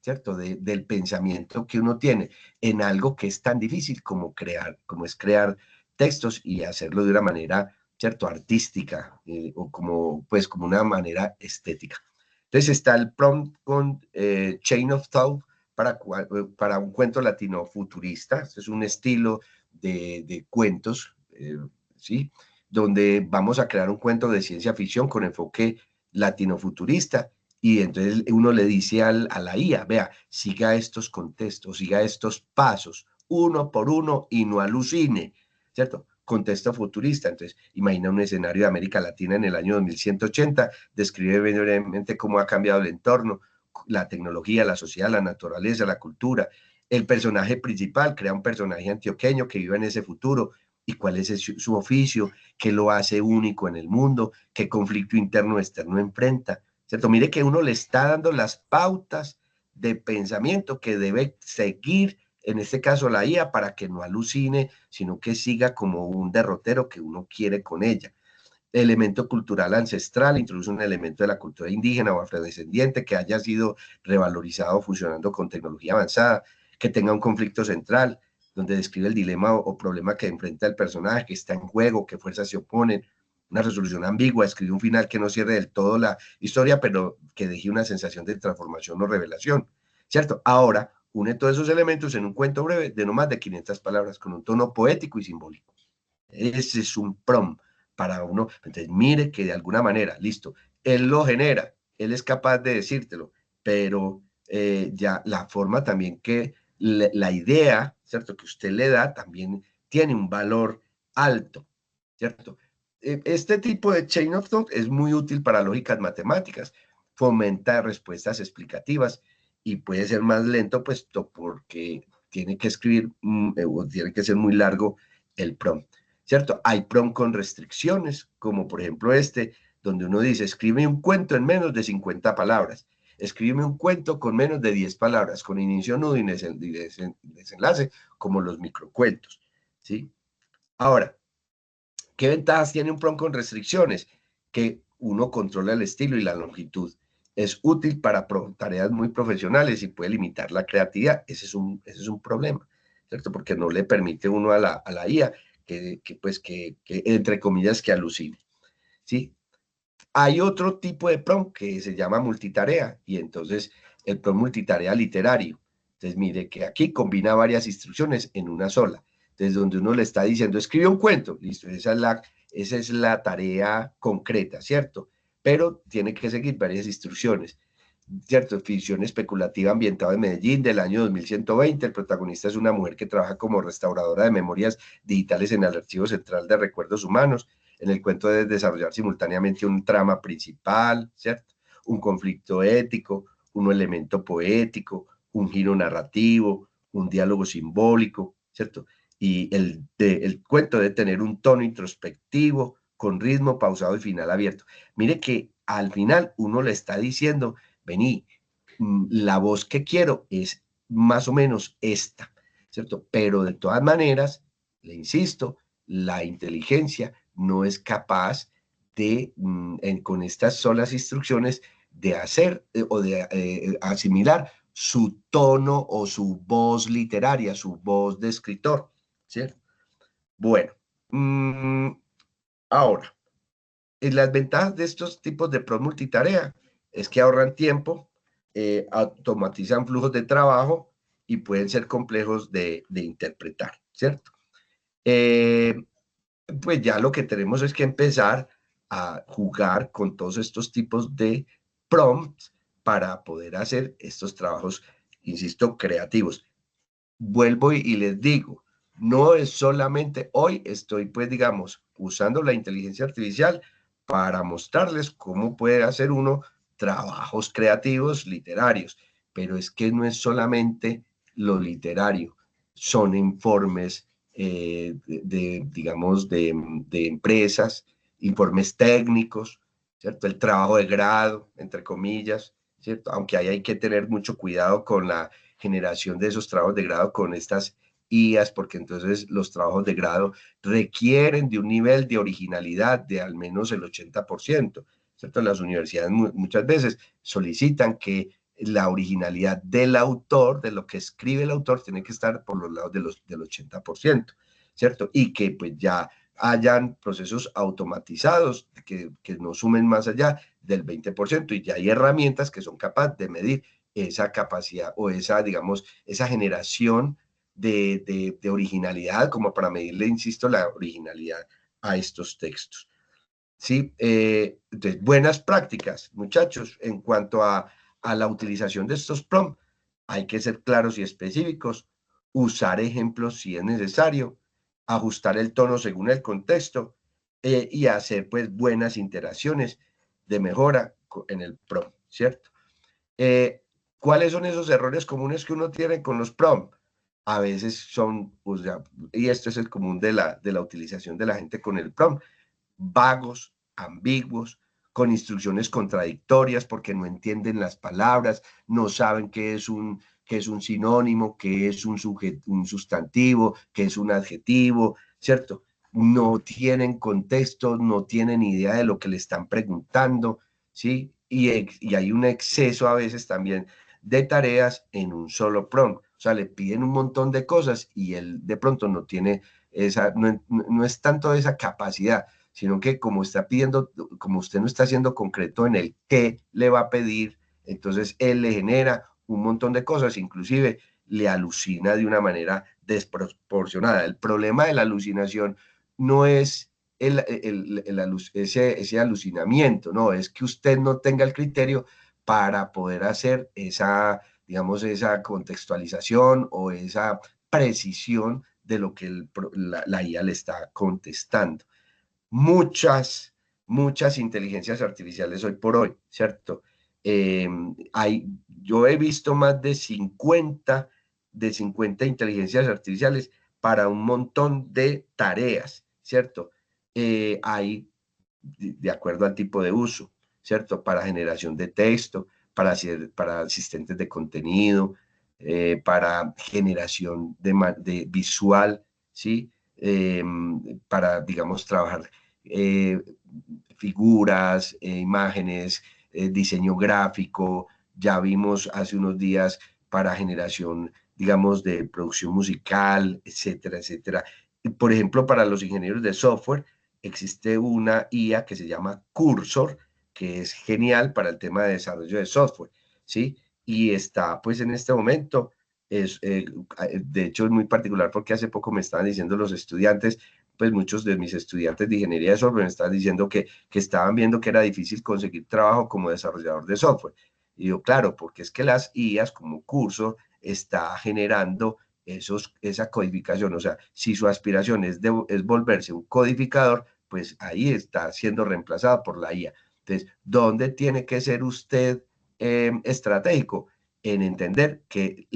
¿cierto? Del pensamiento que uno tiene en algo que es tan difícil como es crear textos y hacerlo de una manera, ¿cierto? Artística o pues como una manera estética. Entonces está el prompt con Chain of Thought para un cuento latino futurista. Este es un estilo de cuentos, ¿sí? Donde vamos a crear un cuento de ciencia ficción con enfoque latinofuturista, y entonces uno le dice a la IA, vea, siga estos contextos, siga estos pasos, uno por uno, y no alucine, ¿cierto? Contexto futurista. Entonces, imagina un escenario de América Latina en el año 2180, describe brevemente cómo ha cambiado el entorno, la tecnología, la sociedad, la naturaleza, la cultura. El personaje principal crea un personaje antioqueño que vive en ese futuro, y cuál es su oficio, qué lo hace único en el mundo, qué conflicto interno o externo enfrenta, ¿cierto? Mire que uno le está dando las pautas de pensamiento que debe seguir, en este caso la IA, para que no alucine, sino que siga como un derrotero que uno quiere con ella. Elemento cultural ancestral, introduce un elemento de la cultura indígena o afrodescendiente que haya sido revalorizado funcionando con tecnología avanzada, que tenga un conflicto central, donde describe el dilema o problema que enfrenta el personaje, que está en juego, qué fuerzas se oponen, una resolución ambigua, escribe un final que no cierre del todo la historia, pero que deje una sensación de transformación o revelación, ¿cierto? Ahora, une todos esos elementos en un cuento breve de no más de 500 palabras, con un tono poético y simbólico. Ese es un prompt para uno. Entonces, mire que de alguna manera, listo, él lo genera, él es capaz de decírtelo, pero ya la forma también que la idea, ¿cierto? Que usted le da también tiene un valor alto, ¿cierto? Este tipo de chain of thought es muy útil para lógicas matemáticas, fomenta respuestas explicativas y puede ser más lento, puesto porque tiene que escribir o tiene que ser muy largo el prompt, ¿cierto? Hay prompt con restricciones, como por ejemplo donde uno dice, escribe un cuento en menos de 50 palabras, escribe un cuento con menos de 10 palabras, con inicio, nudo y desenlace, como los microcuentos, ¿sí? Ahora, ¿qué ventajas tiene un prompt con restricciones? Que uno controla el estilo y la longitud. Es útil para tareas muy profesionales y puede limitar la creatividad. Ese es un problema, ¿cierto? Porque no le permite uno a la IA que entre comillas, que alucine, ¿sí? Hay otro tipo de prompt que se llama multitarea, y entonces el prompt multitarea literario. Entonces, mire que aquí combina varias instrucciones en una sola. Entonces, donde uno le está diciendo, escribe un cuento, listo, esa es la tarea concreta, ¿cierto? Pero tiene que seguir varias instrucciones, ¿cierto? Ficción especulativa ambientada en Medellín del año 2120. El protagonista es una mujer que trabaja como restauradora de memorias digitales en el Archivo Central de Recuerdos Humanos. En el cuento debe desarrollar simultáneamente un trama principal, ¿cierto? Un conflicto ético, un elemento poético, un giro narrativo, un diálogo simbólico, ¿cierto? Y el cuento debe tener un tono introspectivo, con ritmo pausado y final abierto. Mire que al final uno le está diciendo, vení, la voz que quiero es más o menos esta, ¿cierto? Pero de todas maneras, le insisto, la inteligencia no es capaz de, con estas solas instrucciones, de hacer o de asimilar su tono o su voz literaria, su voz de escritor, ¿cierto? Bueno, ahora, las ventajas de estos tipos de prompt multitarea es que ahorran tiempo, automatizan flujos de trabajo y pueden ser complejos de interpretar, ¿cierto? Pues ya lo que tenemos es que empezar a jugar con todos estos tipos de prompts para poder hacer estos trabajos, insisto, creativos. Vuelvo y les digo, no es solamente hoy estoy, pues digamos, usando la inteligencia artificial para mostrarles cómo puede hacer uno trabajos creativos literarios, pero es que no es solamente lo literario, son informes digamos, de empresas, informes técnicos, ¿cierto? El trabajo de grado, entre comillas, ¿cierto? Aunque ahí hay que tener mucho cuidado con la generación de esos trabajos de grado con estas IAs, porque entonces los trabajos de grado requieren de un nivel de originalidad de al menos el 80%, ¿cierto? Las universidades muchas veces solicitan que la originalidad del autor, de lo que escribe el autor, tiene que estar por los lados del 80%, ¿cierto? Y que pues ya hayan procesos automatizados que no sumen más allá del 20%, y ya hay herramientas que son capaces de medir esa capacidad o esa, digamos, esa generación de originalidad, como para medirle, insisto, la originalidad a estos textos. ¿Sí? Entonces, buenas prácticas, muchachos, en cuanto a la utilización de estos prompts, hay que ser claros y específicos, usar ejemplos si es necesario, ajustar el tono según el contexto y hacer pues buenas interacciones de mejora en el prompt, ¿cierto? ¿Cuáles son esos errores comunes que uno tiene con los prompts? A veces son, o sea, y esto es el común de la utilización de la gente con el prompt, vagos, ambiguos, con instrucciones contradictorias porque no entienden las palabras, no saben qué es un sinónimo, qué es un sustantivo, qué es un adjetivo, ¿cierto? No tienen contexto, no tienen idea de lo que le están preguntando, ¿sí? Y hay un exceso a veces también de tareas en un solo prompt. O sea, le piden un montón de cosas y él de pronto no tiene esa, no es tanto esa capacidad, sino que como está pidiendo, como usted no está siendo concreto en el qué le va a pedir, entonces él le genera un montón de cosas, inclusive le alucina de una manera desproporcionada. El problema de la alucinación no es ese alucinamiento, no, es que usted no tenga el criterio para poder hacer esa, digamos, esa contextualización o esa precisión de lo que la IA le está contestando. Muchas inteligencias artificiales hoy por hoy, ¿cierto? Yo he visto más de 50 inteligencias artificiales para un montón de tareas, ¿cierto? Hay, de acuerdo al tipo de uso, ¿cierto? Para generación de texto, para asistentes de contenido, para generación de visual, ¿sí? Para, digamos, trabajar eh, figuras, imágenes, diseño gráfico. Ya vimos hace unos días para generación, digamos, de producción musical, etcétera, etcétera. Por ejemplo, para los ingenieros de software existe una IA que se llama Cursor, que es genial para el tema de desarrollo de software, ¿sí? Y está, pues, en este momento, de hecho, es muy particular porque hace poco me estaban diciendo los estudiantes, pues muchos de mis estudiantes de ingeniería de software me estaban diciendo que estaban viendo que era difícil conseguir trabajo como desarrollador de software. Y yo, claro, porque es que las IAs como curso está generando esa codificación. O sea, si su aspiración es volverse un codificador, pues ahí está siendo reemplazado por la IA. Entonces, ¿dónde tiene que ser usted estratégico? En entender que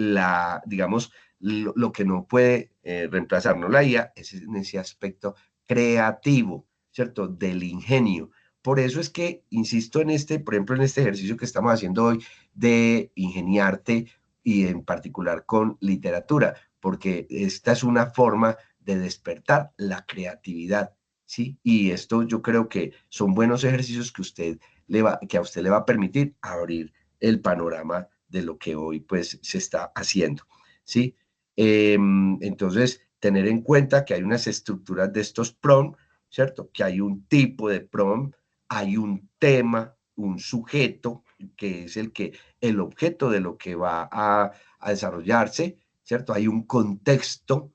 digamos, lo que no puede reemplazarnos la IA es en ese aspecto creativo, ¿cierto? Del ingenio. Por eso es que, insisto en por ejemplo, en este ejercicio que estamos haciendo hoy de ingeniarte y en particular con literatura, porque esta es una forma de despertar la creatividad, ¿sí? Y esto yo creo que son buenos ejercicios que a usted le va a permitir abrir el panorama de lo que hoy pues se está haciendo, ¿sí? Entonces, tener en cuenta que hay unas estructuras de estos prompts, ¿cierto? Que hay un tipo de prompt, hay un tema, un sujeto, que es el objeto de lo que va a desarrollarse, ¿cierto? Hay un contexto,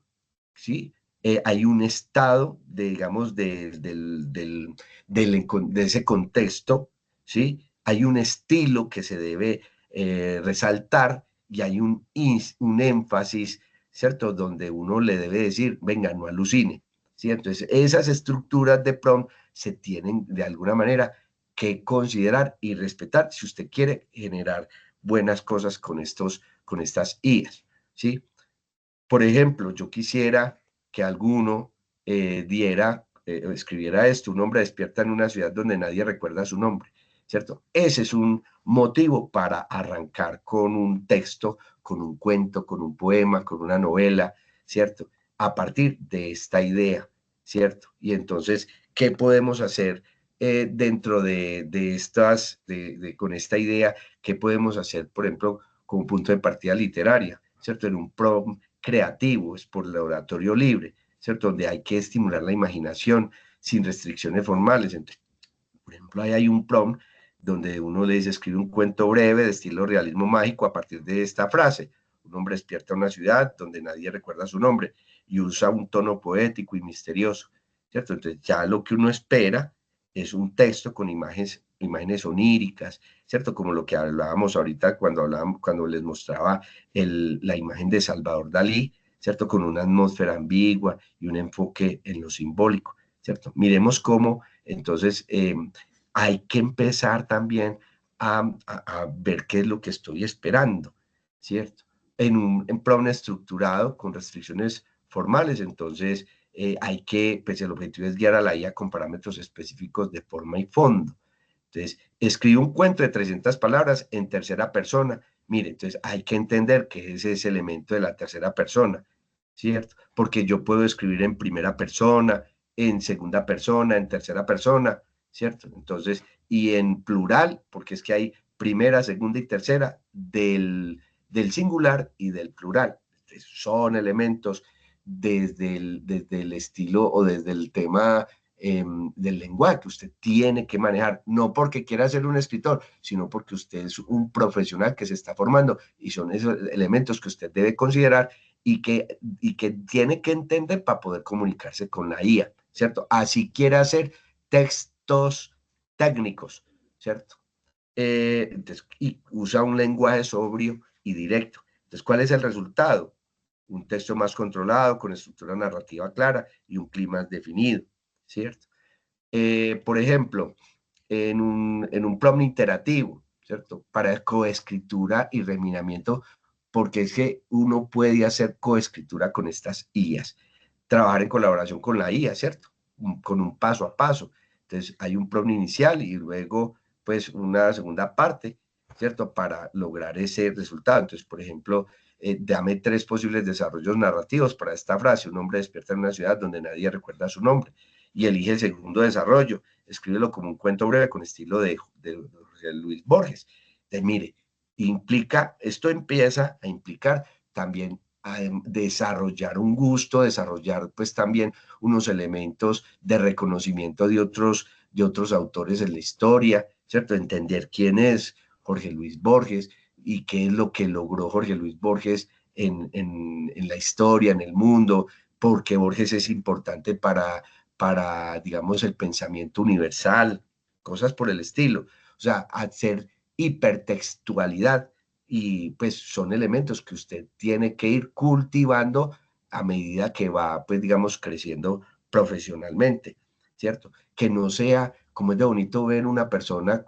¿sí? Hay un estado, digamos, de ese contexto, ¿sí? Hay un estilo que se debe resaltar y hay un énfasis, ¿cierto? Donde uno le debe decir, venga, no alucine, ¿sí? Entonces, esas estructuras de prompt se tienen de alguna manera que considerar y respetar si usted quiere generar buenas cosas con estas IAs, ¿sí? Por ejemplo, yo quisiera que alguno escribiera esto: un hombre despierta en una ciudad donde nadie recuerda su nombre, ¿cierto? Ese es un motivo para arrancar con un texto, con un cuento, con un poema, con una novela, ¿cierto? A partir de esta idea, ¿cierto? Y entonces, ¿qué podemos hacer dentro con esta idea? ¿Qué podemos hacer, por ejemplo, como punto de partida literaria, ¿cierto? En un prompt creativo, es por el oratorio libre, ¿cierto? Donde hay que estimular la imaginación sin restricciones formales. Entonces, por ejemplo, ahí hay un prompt donde uno le dice: escribe un cuento breve de estilo realismo mágico a partir de esta frase, un hombre despierta una ciudad donde nadie recuerda su nombre, y usa un tono poético y misterioso, ¿cierto? Entonces ya lo que uno espera es un texto con imágenes oníricas, ¿cierto? Como lo que hablábamos ahorita cuando les mostraba la imagen de Salvador Dalí, ¿cierto? Con una atmósfera ambigua y un enfoque en lo simbólico, ¿cierto? Miremos cómo, entonces, hay que empezar también a ver qué es lo que estoy esperando, ¿cierto? En plan estructurado con restricciones formales, entonces pues el objetivo es guiar a la IA con parámetros específicos de forma y fondo. Entonces, escribe un cuento de 300 palabras en tercera persona. Mire, entonces hay que entender que ese es ese elemento de la tercera persona, ¿cierto? Porque yo puedo escribir en primera persona, en segunda persona, en tercera persona, ¿cierto? Entonces, y en plural, porque es que hay primera, segunda y tercera del singular y del plural. Entonces, son elementos desde el estilo o desde el tema del lenguaje que usted tiene que manejar, no porque quiera ser un escritor, sino porque usted es un profesional que se está formando y son esos elementos que usted debe considerar y que tiene que entender para poder comunicarse con la IA, ¿cierto? Así quiere hacer textos técnicos, ¿cierto? Entonces, y usa un lenguaje sobrio y directo. Entonces, ¿cuál es el resultado? Un texto más controlado, con estructura narrativa clara y un clima definido, ¿cierto? Por ejemplo, en un prompt interactivo, ¿cierto? Para coescritura y reminamiento, porque es que uno puede hacer coescritura con estas IAs, trabajar en colaboración con la IA, ¿cierto? Con un paso a paso. Entonces, hay un prompt inicial y luego, pues, una segunda parte, ¿cierto? Para lograr ese resultado. Entonces, por ejemplo, dame 3 posibles desarrollos narrativos para esta frase: un hombre despierta en una ciudad donde nadie recuerda su nombre, y elige el segundo desarrollo, escríbelo como un cuento breve con estilo de Luis Borges. Entonces, mire, esto empieza a implicar también a desarrollar un gusto, desarrollar pues también unos elementos de reconocimiento de otros autores en la historia, ¿cierto? Entender quién es Jorge Luis Borges y qué es lo que logró Jorge Luis Borges en la historia, en el mundo, porque Borges es importante para, digamos, el pensamiento universal, cosas por el estilo. O sea, hacer hipertextualidad, y pues son elementos que usted tiene que ir cultivando a medida que va, pues digamos, creciendo profesionalmente, ¿cierto? Que no sea, como es de bonito ver una persona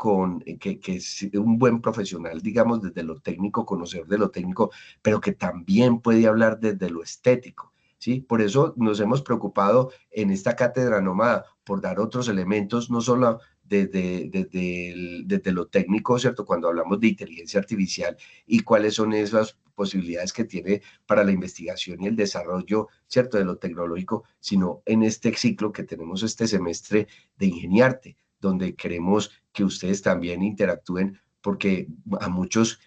que es un buen profesional, digamos, desde lo técnico, conocedor de lo técnico, pero que también puede hablar desde lo estético, ¿sí? Por eso nos hemos preocupado en esta cátedra nómada por dar otros elementos, no solo desde lo técnico, ¿cierto? Cuando hablamos de inteligencia artificial y cuáles son esas posibilidades que tiene para la investigación y el desarrollo, ¿cierto? De lo tecnológico, sino en este ciclo que tenemos este semestre de Ingeniarte, donde queremos que ustedes también interactúen, porque a muchos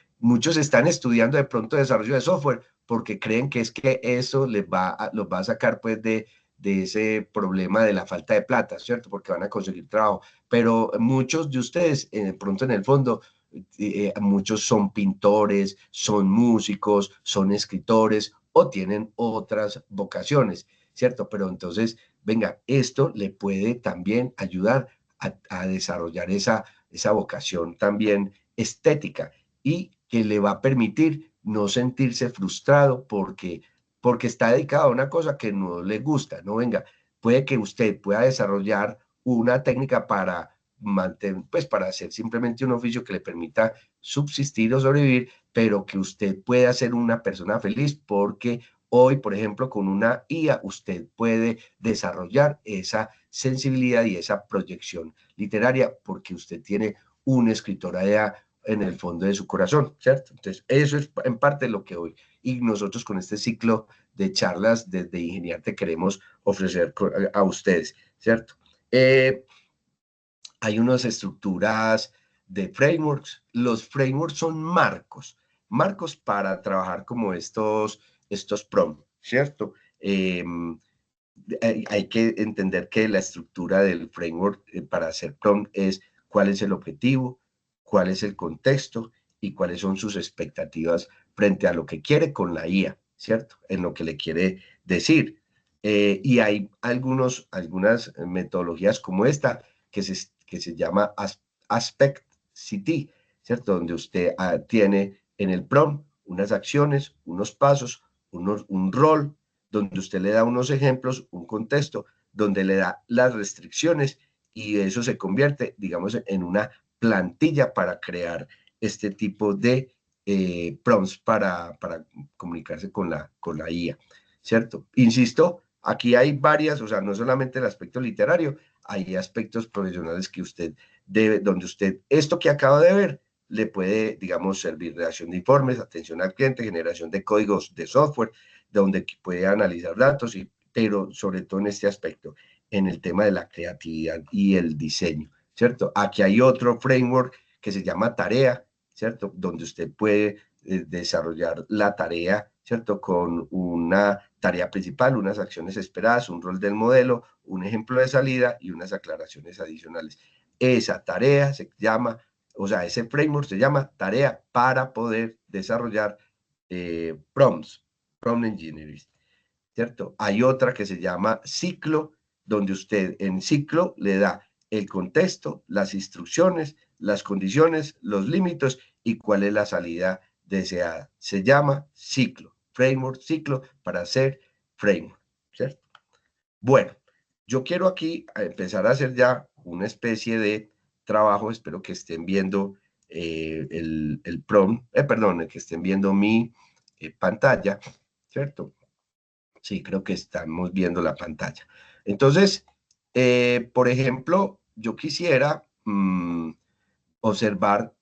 están estudiando de pronto desarrollo de software porque creen que es que eso los va a sacar pues de ese problema de la falta de plata, ¿cierto? Porque van a conseguir trabajo. Pero muchos de ustedes, pronto en el fondo, muchos son pintores, son músicos, son escritores o tienen otras vocaciones, ¿cierto? Pero entonces, venga, esto le puede también ayudar a desarrollar esa vocación también estética, y que le va a permitir no sentirse frustrado porque está dedicado a una cosa que no le gusta, ¿no? Venga, puede que usted pueda desarrollar una técnica para pues para hacer simplemente un oficio que le permita subsistir o sobrevivir, pero que usted pueda ser una persona feliz porque hoy, por ejemplo, con una IA, usted puede desarrollar esa sensibilidad y esa proyección literaria porque usted tiene un escritor allá en el fondo de su corazón, ¿cierto? Entonces, eso es en parte lo que hoy, y nosotros con este ciclo de charlas desde Ingeniarte queremos ofrecer a ustedes, ¿cierto? Hay unas estructuras de frameworks. Los frameworks son marcos para trabajar como estos prompts, ¿cierto? Hay que entender que la estructura del framework para hacer prompt es cuál es el objetivo, cuál es el contexto y cuáles son sus expectativas frente a lo que quiere con la IA, ¿cierto? En lo que le quiere decir. Y hay algunas metodologías como esta que se llama Aspect CT, ¿cierto? Donde usted tiene en el prompt unas acciones, unos pasos, un rol, donde usted le da unos ejemplos, un contexto, donde le da las restricciones y eso se convierte, digamos, en una plantilla para crear este tipo de prompts para comunicarse con la IA, ¿cierto? Insisto, aquí hay varias, o sea, no solamente el aspecto literario, hay aspectos profesionales que usted debe, donde usted, esto que acaba de ver, le puede, digamos, servir redacción de informes, atención al cliente, generación de códigos de software, donde puede analizar datos, pero sobre todo en este aspecto, en el tema de la creatividad y el diseño, ¿cierto? Aquí hay otro framework que se llama Tarea, ¿cierto? Donde usted puede desarrollar la tarea, ¿cierto? Con una tarea principal, unas acciones esperadas, un rol del modelo, un ejemplo de salida y unas aclaraciones adicionales. Esa tarea se llama, o sea, ese framework se llama Tarea para poder desarrollar prompts, prompt engineering, ¿cierto? Hay otra que se llama Ciclo, donde usted en Ciclo le da el contexto, las instrucciones, las condiciones, los límites y cuál es la salida deseada. Se llama Ciclo, framework, Ciclo para hacer framework, ¿cierto? Bueno, yo quiero aquí empezar a hacer ya una especie de trabajo, espero que estén viendo el prompt, perdón, que estén viendo mi pantalla, ¿cierto? Sí, creo que estamos viendo la pantalla. Entonces, por ejemplo, yo quisiera observar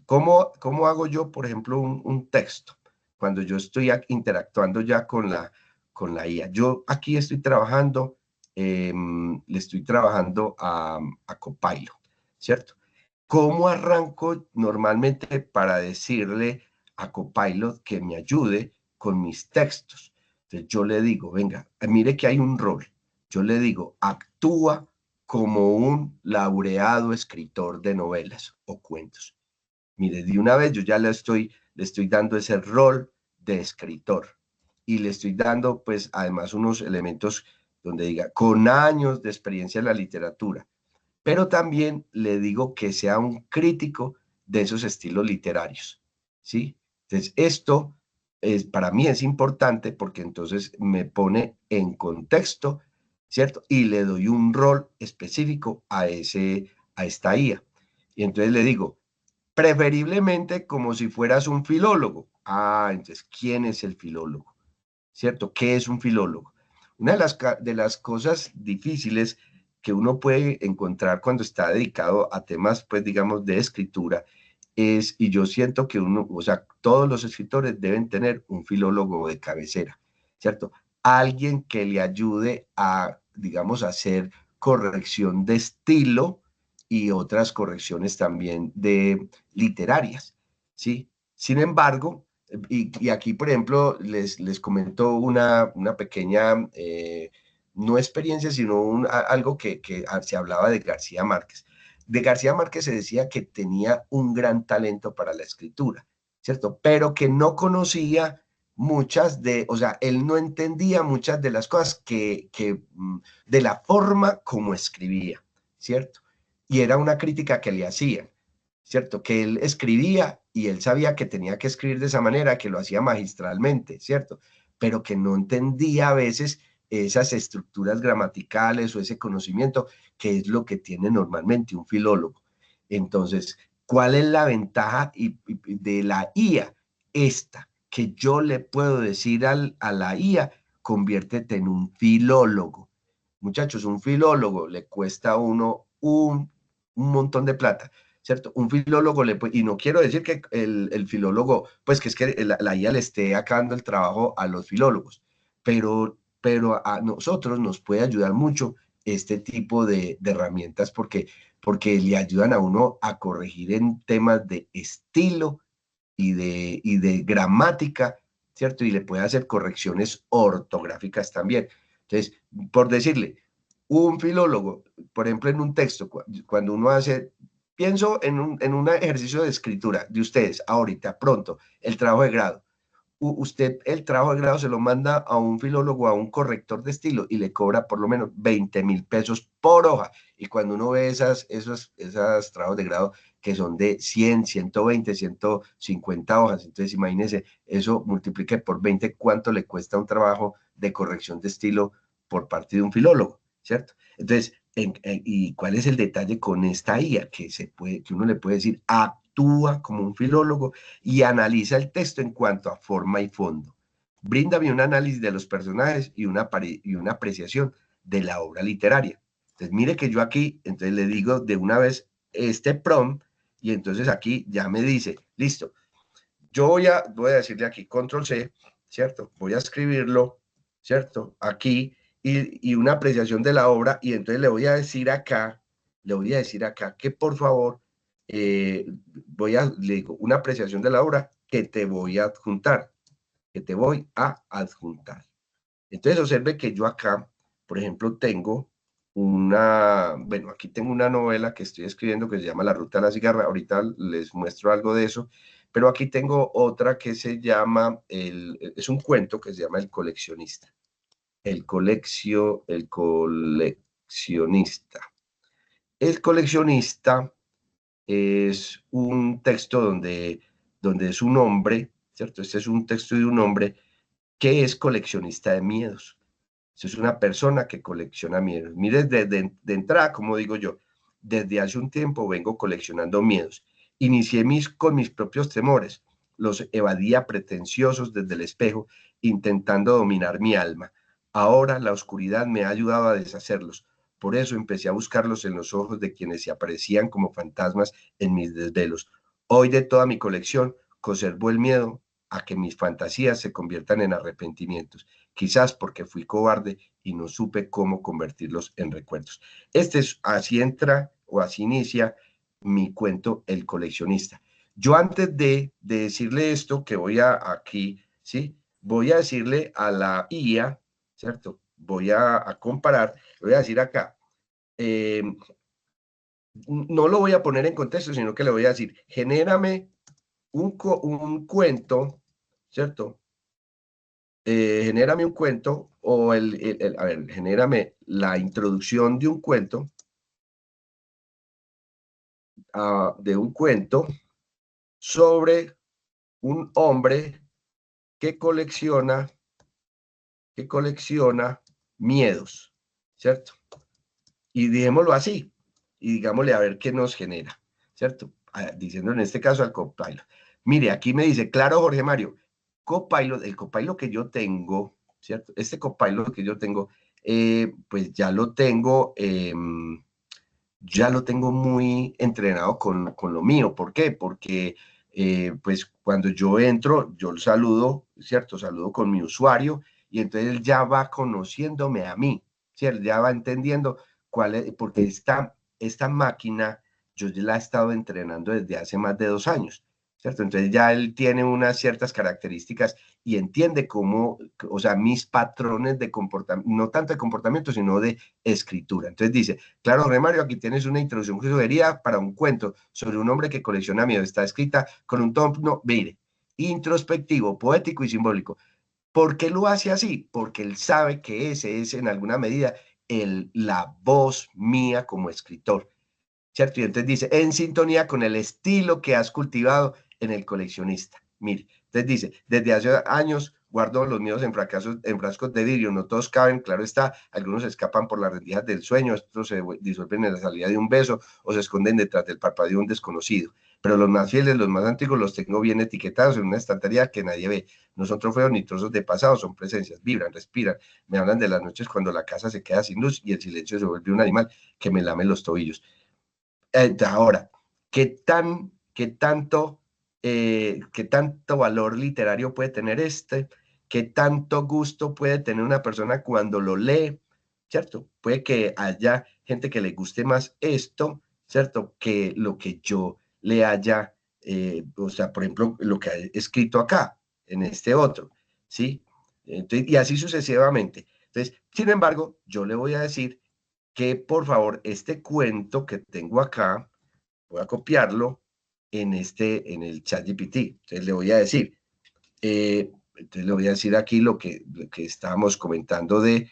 cómo hago yo, por ejemplo, un texto cuando yo estoy interactuando ya con la IA. Yo aquí estoy trabajando, le estoy trabajando a Copilot, ¿cierto? ¿Cómo arranco normalmente para decirle a Copilot que me ayude con mis textos? Entonces yo le digo, venga, mire que hay un rol. Yo le digo, actúa como un laureado escritor de novelas o cuentos. Mire, de una vez yo ya le estoy dando ese rol de escritor y le estoy dando pues además unos elementos donde diga, con años de experiencia en la literatura, pero también le digo que sea un crítico de esos estilos literarios, ¿sí? Entonces, esto para mí es importante porque entonces me pone en contexto, ¿cierto? Y le doy un rol específico a esta IA. Y entonces le digo, preferiblemente como si fueras un filólogo. Ah, entonces, ¿quién es el filólogo? ¿Cierto? ¿Qué es un filólogo? Una de las cosas difíciles que uno puede encontrar cuando está dedicado a temas, pues digamos, de escritura, y yo siento que uno, o sea, todos los escritores deben tener un filólogo de cabecera, ¿cierto? Alguien que le ayude a, digamos, hacer corrección de estilo y otras correcciones también de literarias, ¿sí? Sin embargo, y aquí, por ejemplo, les comento una pequeña, no experiencia, sino algo que se hablaba de García Márquez. De García Márquez se decía que tenía un gran talento para la escritura, ¿cierto? Pero que no conocía o sea, él no entendía muchas de las cosas de la forma como escribía, ¿cierto? Y era una crítica que le hacían, ¿cierto? Que él escribía y él sabía que tenía que escribir de esa manera, que lo hacía magistralmente, ¿cierto? Pero que no entendía a veces esas estructuras gramaticales o ese conocimiento que es lo que tiene normalmente un filólogo. Entonces, ¿cuál es la ventaja de la IA? Esta, que yo le puedo decir a la IA, conviértete en un filólogo. Muchachos, un filólogo le cuesta a uno un montón de plata, ¿cierto? Un filólogo y no quiero decir que el filólogo, pues que es que la IA le esté acabando el trabajo a los filólogos, pero a nosotros nos puede ayudar mucho este tipo de herramientas porque le ayudan a uno a corregir en temas de estilo y de gramática, ¿cierto? Y le puede hacer correcciones ortográficas también. Entonces, por decirle, un filólogo, por ejemplo, en un texto, cuando uno hace pienso en un ejercicio de escritura de ustedes ahorita, pronto, el trabajo de grado. Usted el trabajo de grado se lo manda a un filólogo, a un corrector de estilo y le cobra por lo menos 20.000 pesos por hoja. Y cuando uno ve esos trabajos de grado que son de 100, 120, 150 hojas, entonces imagínense, eso multiplique por 20 cuánto le cuesta un trabajo de corrección de estilo por parte de un filólogo, ¿cierto? Entonces, ¿y cuál es el detalle con esta IA? Que uno le puede decir, actúa como un filólogo y analiza el texto en cuanto a forma y fondo. Bríndame un análisis de los personajes y una apreciación de la obra literaria. Entonces, mire que yo aquí, entonces le digo de una vez este prompt y entonces aquí ya me dice, listo, yo voy a decirle aquí control C, ¿cierto? Voy a escribirlo, ¿cierto? Aquí y una apreciación de la obra y entonces le voy a decir acá que por favor le digo, una apreciación de la obra que te voy a adjuntar, Entonces observe que yo acá, por ejemplo, tengo bueno, aquí tengo una novela que estoy escribiendo que se llama La Ruta de la Cigarra, ahorita les muestro algo de eso, pero aquí tengo otra que se llama, es un cuento que se llama El Coleccionista. El coleccionista. El coleccionista es un texto donde es un hombre, ¿cierto? Este es un texto de un hombre que es coleccionista de miedos. Es una persona que colecciona miedos. Mire, de entrada, como digo yo, desde hace un tiempo vengo coleccionando miedos. Inicié con mis propios temores. Los evadía pretenciosos desde el espejo, intentando dominar mi alma. Ahora la oscuridad me ha ayudado a deshacerlos. Por eso empecé a buscarlos en los ojos de quienes se aparecían como fantasmas en mis desvelos. Hoy de toda mi colección conservo el miedo a que mis fantasías se conviertan en arrepentimientos, quizás porque fui cobarde y no supe cómo convertirlos en recuerdos. Así entra o así inicia mi cuento El Coleccionista. Yo antes de decirle esto que voy aquí, ¿sí? Voy a decirle a la IA, ¿cierto? Voy a comparar, voy a decir acá, no lo voy a poner en contexto, sino que le voy a decir, genérame un cuento, ¿cierto? Genérame un cuento o a ver, genérame la introducción de un cuento, de un cuento sobre un hombre que colecciona miedos, ¿cierto? Y dijémoslo así, y digámosle a ver qué nos genera, ¿cierto? Diciendo en este caso al Copilot. Mire, aquí me dice, claro, Jorge Mario, Copilot, el Copilot que yo tengo, ¿cierto? Este Copilot que yo tengo, pues ya lo tengo muy entrenado con lo mío. ¿Por qué? Porque pues cuando yo entro, yo lo saludo, ¿cierto? Saludo con mi usuario y entonces él ya va conociéndome a mí, ¿cierto? Ya va entendiendo cuál es, porque esta máquina yo ya la he estado entrenando desde hace más de 2 años, ¿cierto? Entonces ya él tiene unas ciertas características y entiende cómo, o sea, mis patrones de comportamiento, no tanto de comportamiento, sino de escritura. Entonces dice, claro, Jorge Mario, aquí tienes una introducción que sugería para un cuento sobre un hombre que colecciona miedo. Está escrita con un tono, mire, introspectivo, poético y simbólico. ¿Por qué lo hace así? Porque él sabe que ese es en alguna medida la voz mía como escritor, ¿cierto? Y entonces dice, en sintonía con el estilo que has cultivado en El Coleccionista. Mire, entonces dice, desde hace años guardo los miedos en frascos de vidrio, no todos caben, claro está, algunos escapan por las rendijas del sueño, otros se disuelven en la salida de un beso o se esconden detrás del parpadeo de un desconocido. Pero los más fieles, los más antiguos, los tengo bien etiquetados en una estantería que nadie ve. No son trofeos ni trozos de pasado, son presencias, vibran, respiran. Me hablan de las noches cuando la casa se queda sin luz y el silencio se vuelve un animal que me lame los tobillos. Ahora, qué tanto valor literario puede tener qué tanto gusto puede tener una persona cuando lo lee, ¿cierto? Puede que haya gente que le guste más esto, ¿cierto? Que lo que yo le haya, o sea, por ejemplo, lo que he escrito acá, en este otro, ¿sí? Entonces, y así sucesivamente. Entonces, sin embargo, yo le voy a decir que por favor este cuento que tengo acá, voy a copiarlo en el ChatGPT. Entonces le voy a decir, aquí lo que estábamos comentando de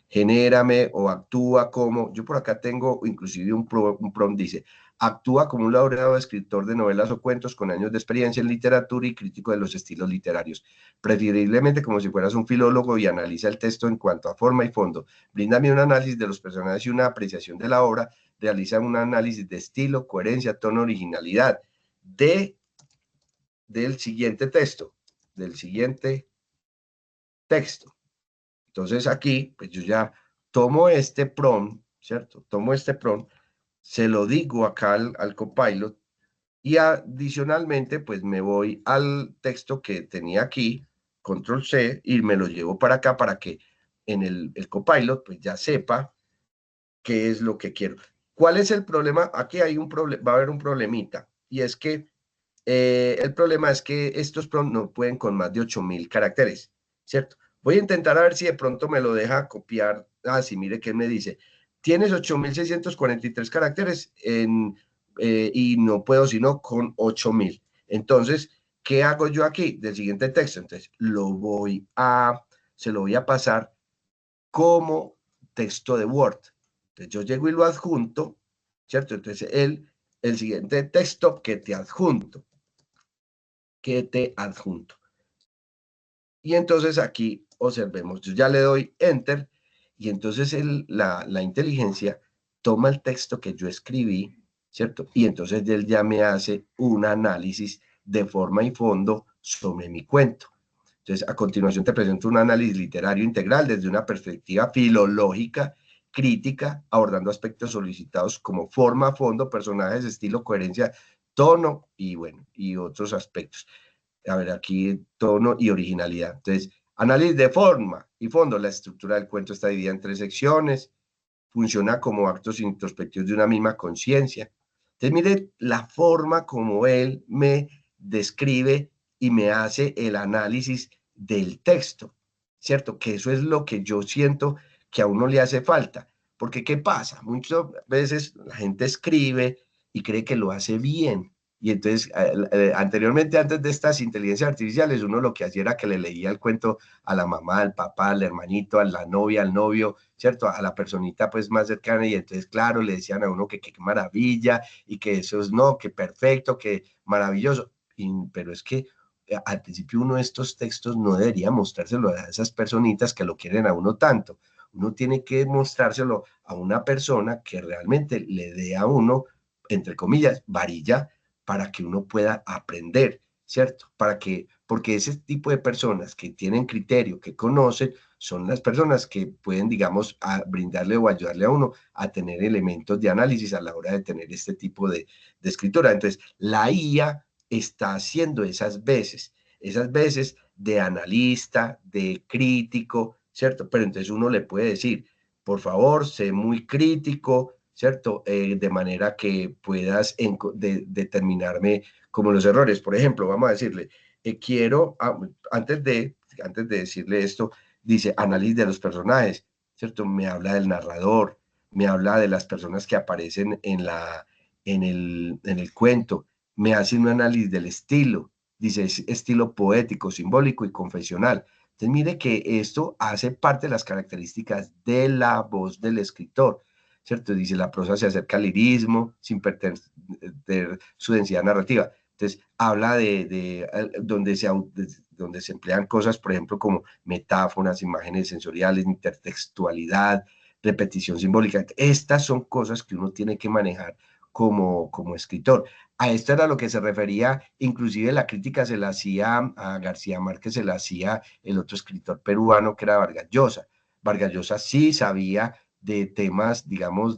genérame o actúa como, yo por acá tengo inclusive un prompt, dice, actúa como un laureado escritor de novelas o cuentos con años de experiencia en literatura y crítico de los estilos literarios, preferiblemente como si fueras un filólogo, y analiza el texto en cuanto a forma y fondo. Bríndame un análisis de los personajes y una apreciación de la obra. Realiza un análisis de estilo, coherencia, tono, originalidad del siguiente texto. Entonces aquí, pues yo ya tomo este prompt, ¿cierto? Tomo este prompt, se lo digo acá al Copilot, y adicionalmente, pues me voy al texto que tenía aquí, control C, y me lo llevo para acá para que en el Copilot, pues ya sepa qué es lo que quiero. ¿Cuál es el problema? Aquí hay va a haber un problemita, y es que el problema es que estos prompts no pueden con más de 8.000 caracteres, ¿cierto? Voy a intentar a ver si de pronto me lo deja copiar. Ah, sí, mire qué me dice. Tienes 8.643 caracteres y no puedo sino con 8.000. Entonces, ¿qué hago yo aquí? Del siguiente texto. Entonces, se lo voy a pasar como texto de Word. Entonces, yo llego y lo adjunto, ¿cierto? Entonces, el siguiente texto que te adjunto. Y entonces aquí observemos, yo ya le doy Enter, y entonces la inteligencia toma el texto que yo escribí, ¿cierto? Y entonces él ya me hace un análisis de forma y fondo sobre mi cuento. Entonces, a continuación te presento un análisis literario integral desde una perspectiva filológica, crítica, abordando aspectos solicitados como forma, fondo, personajes, estilo, coherencia, tono y bueno, y otros aspectos. A ver, aquí tono y originalidad. Entonces, análisis de forma y fondo. La estructura del cuento está dividida en 3 secciones. Funciona como actos introspectivos de una misma conciencia. Entonces, mire la forma como él me describe y me hace el análisis del texto, ¿cierto? Que eso es lo que yo siento que a uno le hace falta. Porque, ¿qué pasa? Muchas veces la gente escribe y cree que lo hace bien. Y entonces, anteriormente, antes de estas inteligencias artificiales, uno lo que hacía era que le leía el cuento a la mamá, al papá, al hermanito, a la novia, al novio, ¿cierto? A la personita pues más cercana, y entonces, claro, le decían a uno que qué maravilla, y que eso es, no, que perfecto, que maravilloso. Pero es que al principio uno de estos textos no debería mostrárselo a esas personitas que lo quieren a uno tanto. Uno tiene que mostrárselo a una persona que realmente le dé a uno, entre comillas, varilla, para que uno pueda aprender, ¿cierto? Porque ese tipo de personas que tienen criterio, que conocen, son las personas que pueden, digamos, brindarle o ayudarle a uno a tener elementos de análisis a la hora de tener este tipo de escritura. Entonces, la IA está haciendo esas veces de analista, de crítico, ¿cierto? Pero entonces uno le puede decir, por favor, sé muy crítico, ¿cierto? De manera que puedas determinarme como los errores. Por ejemplo, vamos a decirle, antes de decirle esto, dice análisis de los personajes, ¿cierto? Me habla del narrador, me habla de las personas que aparecen en el cuento, me hace un análisis del estilo, dice estilo poético, simbólico y confesional. Entonces, mire que esto hace parte de las características de la voz del escritor, ¿cierto? Dice, la prosa se acerca al lirismo sin perder su densidad narrativa. Entonces, habla de donde se emplean cosas, por ejemplo, como metáforas, imágenes sensoriales, intertextualidad, repetición simbólica. Estas son cosas que uno tiene que manejar como escritor. A esto era lo que se refería, inclusive la crítica se la hacía a García Márquez, se la hacía el otro escritor peruano que era Vargas Llosa. Vargas Llosa sí sabía de temas, digamos,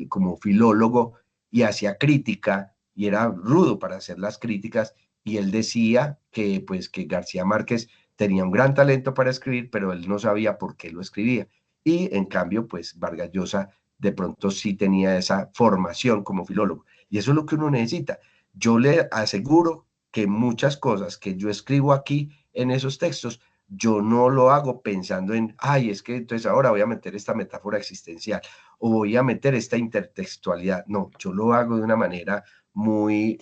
como filólogo, y hacía crítica, y era rudo para hacer las críticas, y él decía que, pues, que García Márquez tenía un gran talento para escribir, pero él no sabía por qué lo escribía. Y en cambio, pues, Vargas Llosa de pronto sí tenía esa formación como filólogo. Y eso es lo que uno necesita. Yo le aseguro que muchas cosas que yo escribo aquí en esos textos yo no lo hago pensando en, ay, es que entonces ahora voy a meter esta metáfora existencial o voy a meter esta intertextualidad. No, yo lo hago de una manera muy,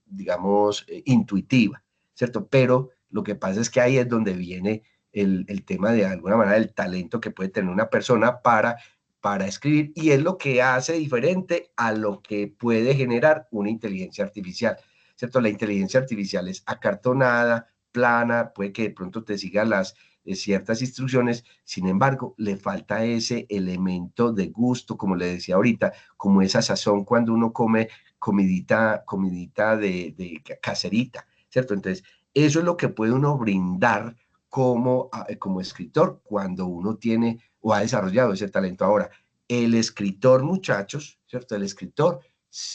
digamos, intuitiva, ¿cierto? Pero lo que pasa es que ahí es donde viene el tema de alguna manera del talento que puede tener una persona para escribir, y es lo que hace diferente a lo que puede generar una inteligencia artificial, ¿cierto? La inteligencia artificial es acartonada, plana, puede que de pronto te siga las ciertas instrucciones, sin embargo, le falta ese elemento de gusto, como le decía ahorita, como esa sazón cuando uno come comidita de caserita, ¿cierto? Entonces, eso es lo que puede uno brindar como escritor cuando uno tiene o ha desarrollado ese talento. Ahora, el escritor, muchachos, ¿cierto? El escritor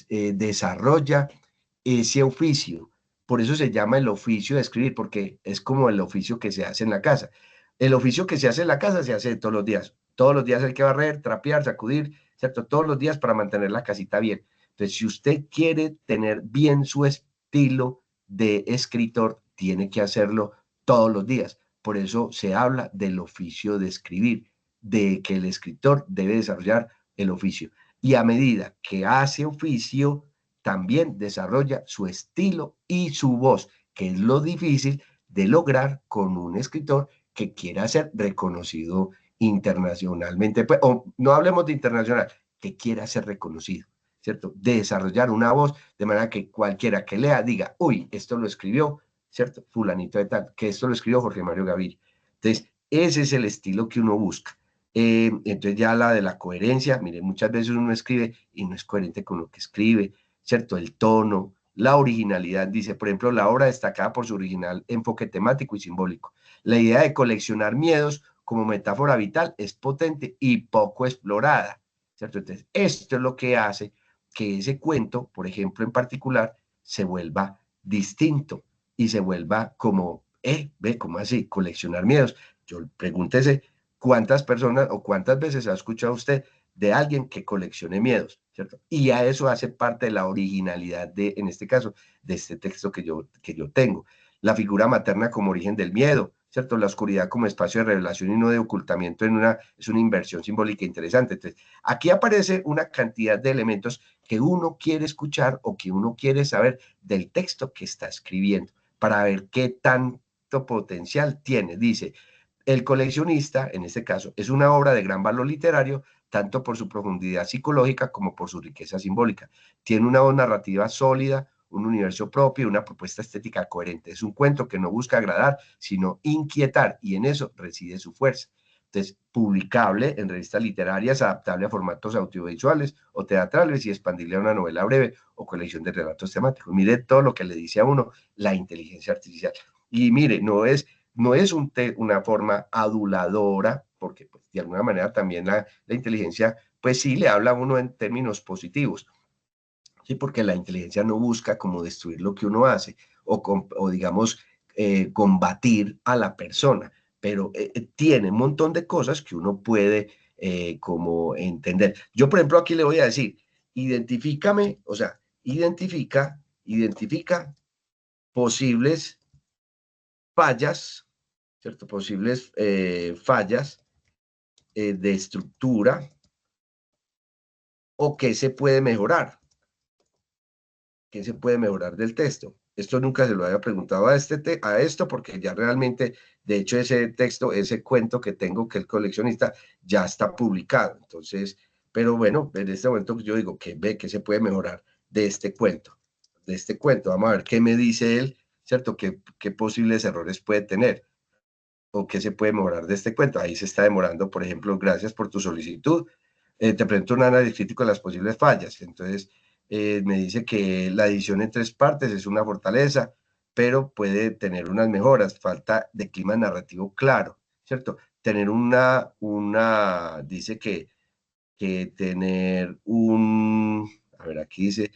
desarrolla ese oficio. Por eso se llama el oficio de escribir, porque es como el oficio que se hace en la casa. El oficio que se hace en la casa se hace todos los días. Todos los días hay que barrer, trapear, sacudir, ¿cierto? Todos los días para mantener la casita bien. Entonces, si usted quiere tener bien su estilo de escritor, tiene que hacerlo todos los días. Por eso se habla del oficio de escribir, de que el escritor debe desarrollar el oficio. Y a medida que hace oficio, también desarrolla su estilo y su voz, que es lo difícil de lograr con un escritor que quiera ser reconocido internacionalmente, pues, o no hablemos de internacional, que quiera ser reconocido, ¿cierto? De desarrollar una voz de manera que cualquiera que lea diga, uy, esto lo escribió, ¿cierto? Fulanito de tal, que esto lo escribió Jorge Mario Gaviria. Entonces, ese es el estilo que uno busca. Entonces ya la de la coherencia, mire, muchas veces uno escribe y no es coherente con lo que escribe, ¿cierto? El tono, la originalidad, dice, por ejemplo, la obra destacada por su original enfoque temático y simbólico. La idea de coleccionar miedos como metáfora vital es potente y poco explorada, ¿cierto? Entonces, esto es lo que hace que ese cuento, por ejemplo, en particular, se vuelva distinto y se vuelva como, ve, ¿cómo así? Coleccionar miedos. Yo pregúntese cuántas personas o cuántas veces ha escuchado usted de alguien que coleccione miedos, ¿cierto? Y a eso hace parte de la originalidad de, en este caso, de este texto que yo tengo. La figura materna como origen del miedo, ¿cierto? La oscuridad como espacio de revelación y no de ocultamiento es una inversión simbólica interesante. Entonces, aquí aparece una cantidad de elementos que uno quiere escuchar o que uno quiere saber del texto que está escribiendo para ver qué tanto potencial tiene. Dice, el coleccionista, en este caso, es una obra de gran valor literario, tanto por su profundidad psicológica como por su riqueza simbólica. Tiene una voz narrativa sólida, un universo propio y una propuesta estética coherente. Es un cuento que no busca agradar, sino inquietar, y en eso reside su fuerza. Entonces, publicable en revistas literarias, adaptable a formatos audiovisuales o teatrales y expandible a una novela breve o colección de relatos temáticos. Mire todo lo que le dice a uno la inteligencia artificial. Y mire, no es una forma aduladora, porque pues, de alguna manera también la inteligencia, pues sí le habla a uno en términos positivos, ¿sí? Porque la inteligencia no busca como destruir lo que uno hace o digamos, combatir a la persona, pero tiene un montón de cosas que uno puede como entender. Yo, por ejemplo, aquí le voy a decir, identifícame, o sea, identifica posibles fallas, ¿cierto? Posibles fallas de estructura o qué se puede mejorar, qué se puede mejorar del texto. Esto nunca se lo había preguntado a esto porque ya realmente, de hecho, ese texto, ese cuento que tengo que el coleccionista ya está publicado. Entonces, pero bueno, en este momento yo digo que ve que se puede mejorar de este cuento, de este cuento. Vamos a ver qué me dice él, ¿cierto? ¿Qué posibles errores puede tener? ¿O qué se puede mejorar de este cuento? Ahí se está demorando, por ejemplo, gracias por tu solicitud. Te presento un análisis crítico de las posibles fallas. Entonces, me dice que la edición en 3 partes es una fortaleza, pero puede tener unas mejoras. Falta de clima narrativo claro, ¿cierto? Tener dice que tener a ver, aquí dice,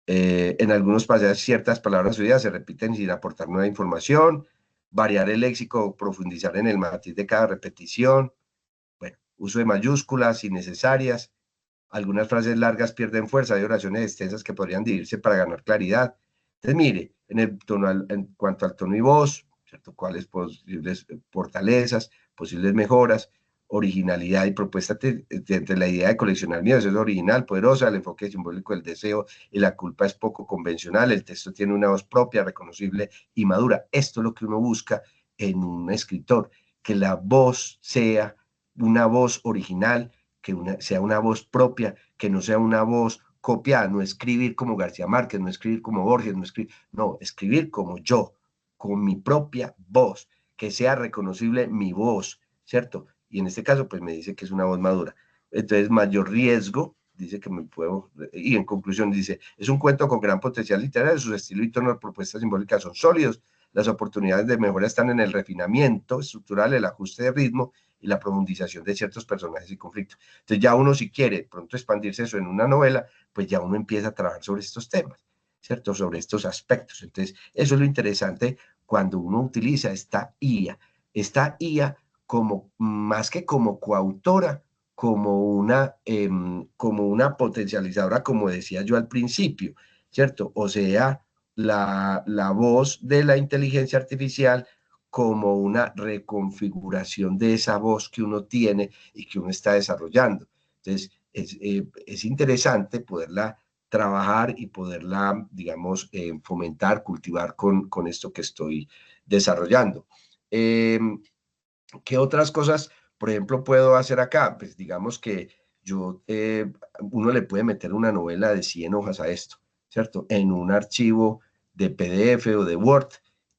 en algunos pasajes ciertas palabras subidas se repiten sin aportar nueva información, variar el léxico, profundizar en el matiz de cada repetición, bueno, uso de mayúsculas innecesarias, algunas frases largas pierden fuerza, hay oraciones extensas que podrían dividirse para ganar claridad. Entonces, mire, en cuanto al tono y voz, ¿cierto? ¿Cuáles posibles fortalezas, posibles mejoras, originalidad y propuesta entre la idea de coleccionar miedos? Es original, poderosa, el enfoque simbólico del deseo y la culpa es poco convencional, el texto tiene una voz propia, reconocible y madura. Esto es lo que uno busca en un escritor, que la voz sea una voz original, que sea una voz propia, que no sea una voz copiada, no escribir como García Márquez, no escribir como Borges, no, escribir como yo, con mi propia voz, que sea reconocible mi voz, ¿cierto? Y en este caso, pues me dice que es una voz madura. Entonces, mayor riesgo, dice que me puedo, y en conclusión dice, es un cuento con gran potencial literario, su estilo y tono de propuestas simbólicas son sólidos, las oportunidades de mejora están en el refinamiento estructural, el ajuste de ritmo y la profundización de ciertos personajes y conflictos. Entonces ya uno si quiere pronto expandirse eso en una novela, pues ya uno empieza a trabajar sobre estos temas, ¿cierto? Sobre estos aspectos. Entonces eso es lo interesante cuando uno utiliza esta IA como, más que como coautora, como una potencializadora, como decía yo al principio, ¿cierto? O sea, la voz de la inteligencia artificial como una reconfiguración de esa voz que uno tiene y que uno está desarrollando. Entonces, es interesante poderla trabajar y poderla, digamos, fomentar, cultivar con esto que estoy desarrollando. ¿Qué otras cosas, por ejemplo, puedo hacer acá? Pues digamos que uno le puede meter una novela de 100 hojas a esto, ¿cierto? En un archivo de PDF o de Word,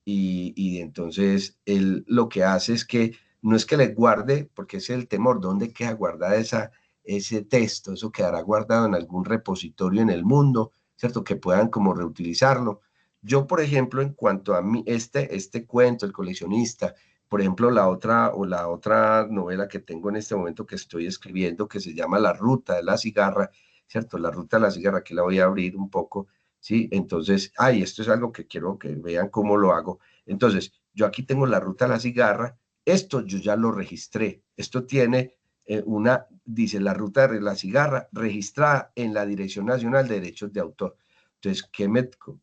y entonces él lo que hace es que no es que le guarde, porque ese es el temor, ¿dónde queda guardada ese texto? Eso quedará guardado en algún repositorio en el mundo, ¿cierto? Que puedan como reutilizarlo. Yo, por ejemplo, en cuanto a mí, este cuento, El coleccionista, por ejemplo, la otra novela que tengo en este momento que estoy escribiendo, que se llama La Ruta de la Cigarra, ¿cierto? La Ruta de la Cigarra, aquí la voy a abrir un poco, ¿sí? Entonces, esto es algo que quiero que vean cómo lo hago. Entonces, yo aquí tengo La Ruta de la Cigarra, esto yo ya lo registré, esto tiene dice La Ruta de la Cigarra, registrada en la Dirección Nacional de Derechos de Autor. Entonces,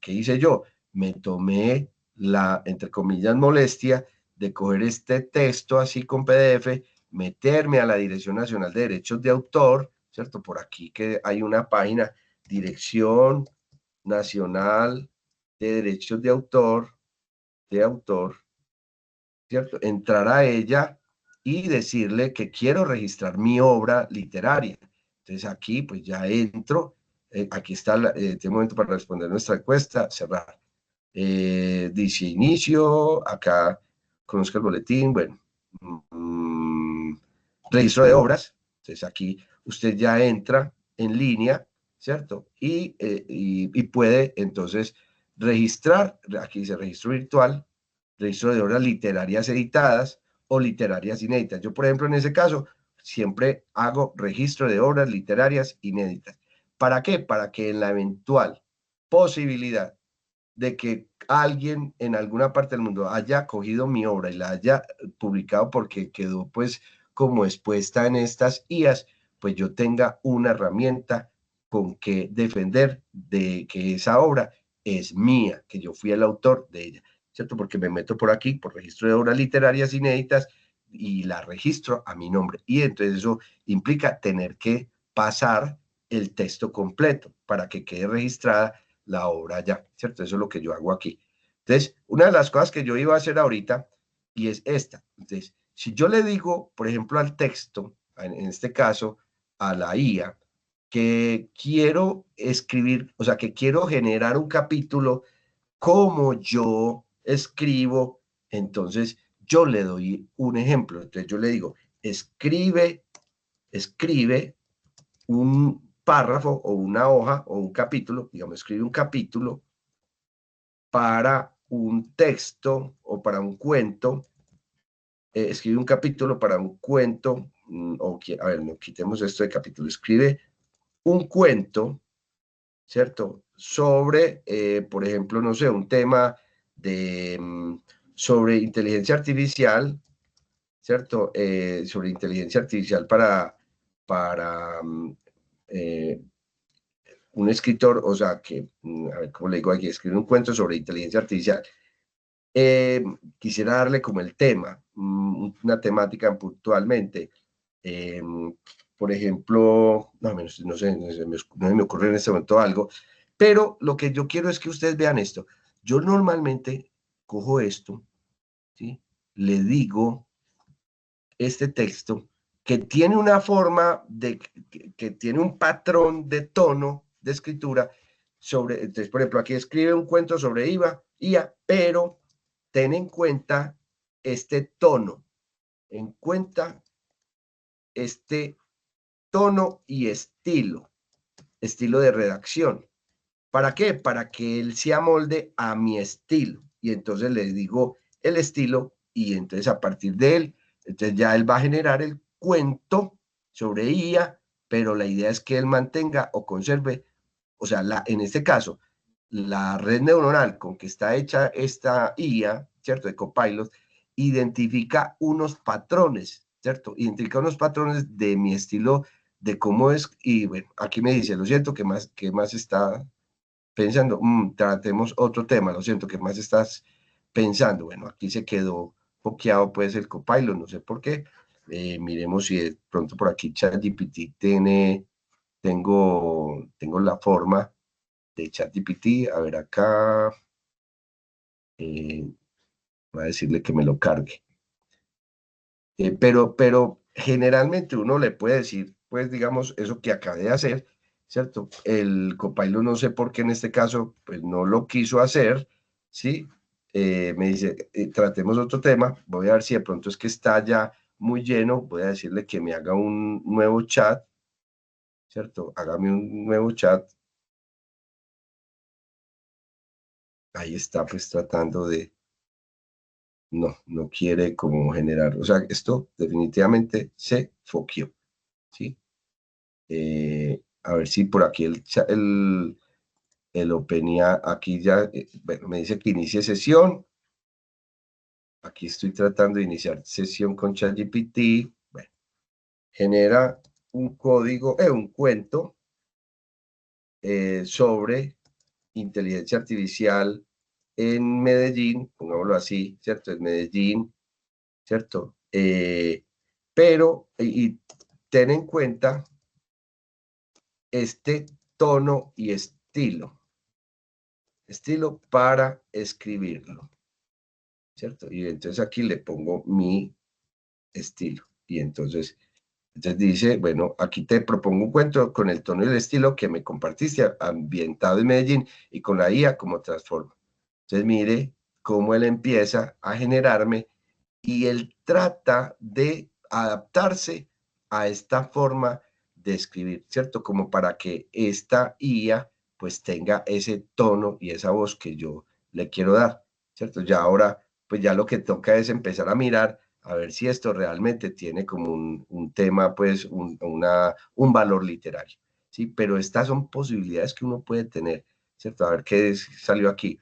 ¿qué hice yo? Me tomé la, entre comillas, molestia de coger este texto así con PDF, meterme a la Dirección Nacional de Derechos de Autor, ¿cierto? Por aquí que hay una página, Dirección Nacional de Derechos de autor, ¿cierto? Entrar a ella y decirle que quiero registrar mi obra literaria. Entonces aquí pues ya entro, aquí está este momento para responder nuestra encuesta, cerrar. Dice inicio, acá conozca el boletín, bueno, registro de obras, entonces aquí usted ya entra en línea, ¿cierto? Y puede entonces registrar, aquí dice registro virtual, registro de obras literarias editadas o literarias inéditas. Yo, por ejemplo, en ese caso, siempre hago registro de obras literarias inéditas. ¿Para qué? Para que en la eventual posibilidad de que alguien en alguna parte del mundo haya cogido mi obra y la haya publicado porque quedó pues como expuesta en estas IAs, pues yo tenga una herramienta con que defender de que esa obra es mía, que yo fui el autor de ella, ¿cierto? Porque me meto por aquí, por registro de obras literarias inéditas y la registro a mi nombre. Y entonces eso implica tener que pasar el texto completo para que quede registrada la obra ya, ¿cierto? Eso es lo que yo hago aquí. Entonces, una de las cosas que yo iba a hacer ahorita, y es esta. Entonces, si yo le digo, por ejemplo, al texto, en este caso, a la IA, que quiero escribir, o sea, que quiero generar un capítulo como yo escribo, entonces yo le doy un ejemplo. Entonces yo le digo, escribe un párrafo o una hoja o un capítulo, digamos, escribe un capítulo para un texto o para un cuento, escribe un capítulo para un cuento, a ver, no quitemos esto de capítulo, escribe un cuento, ¿cierto? Sobre, por ejemplo, no sé, un tema sobre inteligencia artificial, ¿cierto? Sobre inteligencia artificial para un escritor, o sea, que, a ver, ¿cómo le digo aquí? Escribe un cuento sobre inteligencia artificial. Quisiera darle como el tema, una temática puntualmente. Por ejemplo, no sé, no se me ocurre en este momento algo, pero lo que yo quiero es que ustedes vean esto. Yo normalmente cojo esto, ¿sí? Le digo este texto que tiene una forma que tiene un patrón de tono de escritura sobre, entonces, por ejemplo, aquí escribe un cuento sobre IA, pero ten en cuenta este tono, en cuenta este tono y estilo de redacción. ¿Para qué? Para que él se amolde a mi estilo. Y entonces le digo el estilo y entonces a partir de él, entonces ya él va a generar el cuento sobre IA, pero la idea es que él mantenga o conserve, o sea, en este caso, la red neuronal con que está hecha esta IA, ¿cierto? De Copilot, identifica unos patrones, ¿cierto? Identifica unos patrones de mi estilo, de cómo es, y bueno, aquí me dice, lo siento, qué más está pensando? Tratemos otro tema, lo siento, ¿qué más estás pensando? Bueno, aquí se quedó bloqueado pues el Copilot, no sé por qué. Miremos si de pronto por aquí ChatGPT tengo la forma de ChatGPT. A ver acá, voy a decirle que me lo cargue. Pero generalmente uno le puede decir, pues digamos, eso que acabé de hacer, ¿cierto? El Copilot no sé por qué en este caso, pues no lo quiso hacer, ¿sí? Me dice, tratemos otro tema, voy a ver si de pronto es que está ya muy lleno, voy a decirle que me haga un nuevo chat, ¿cierto? Hágame un nuevo chat, ahí está pues tratando de, no quiere como generar, o sea, esto definitivamente se foqueó, ¿sí? A ver si por aquí el OpenAI, aquí ya, bueno, me dice que inicie sesión. Aquí estoy tratando de iniciar sesión con ChatGPT. Bueno, genera un código, un cuento sobre inteligencia artificial en Medellín, pongámoslo así, ¿cierto? En Medellín, ¿cierto? Pero, y ten en cuenta este tono y estilo para escribirlo, ¿cierto? Y entonces aquí le pongo mi estilo. Y entonces dice, bueno, aquí te propongo un cuento con el tono y el estilo que me compartiste, ambientado en Medellín y con la IA como transforma. Entonces mire cómo él empieza a generarme y él trata de adaptarse a esta forma de escribir, ¿cierto? Como para que esta IA pues tenga ese tono y esa voz que yo le quiero dar, ¿cierto? Ya ahora pues ya lo que toca es empezar a mirar a ver si esto realmente tiene como un tema, pues un valor literario, ¿sí? Pero estas son posibilidades que uno puede tener, ¿cierto? A ver qué salió aquí.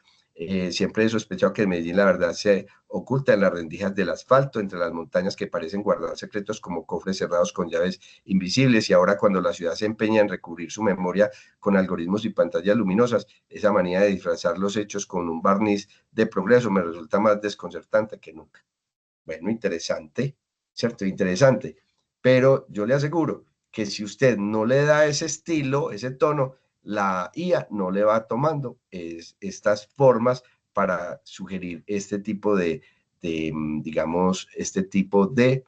Siempre he sospechado que Medellín, la verdad, se oculta en las rendijas del asfalto, entre las montañas que parecen guardar secretos como cofres cerrados con llaves invisibles. Y ahora, cuando la ciudad se empeña en recubrir su memoria con algoritmos y pantallas luminosas, esa manía de disfrazar los hechos con un barniz de progreso me resulta más desconcertante que nunca. Bueno, interesante, ¿cierto? Interesante. Pero yo le aseguro que si usted no le da ese estilo, ese tono, la IA no le va tomando estas formas para sugerir este tipo digamos, este tipo de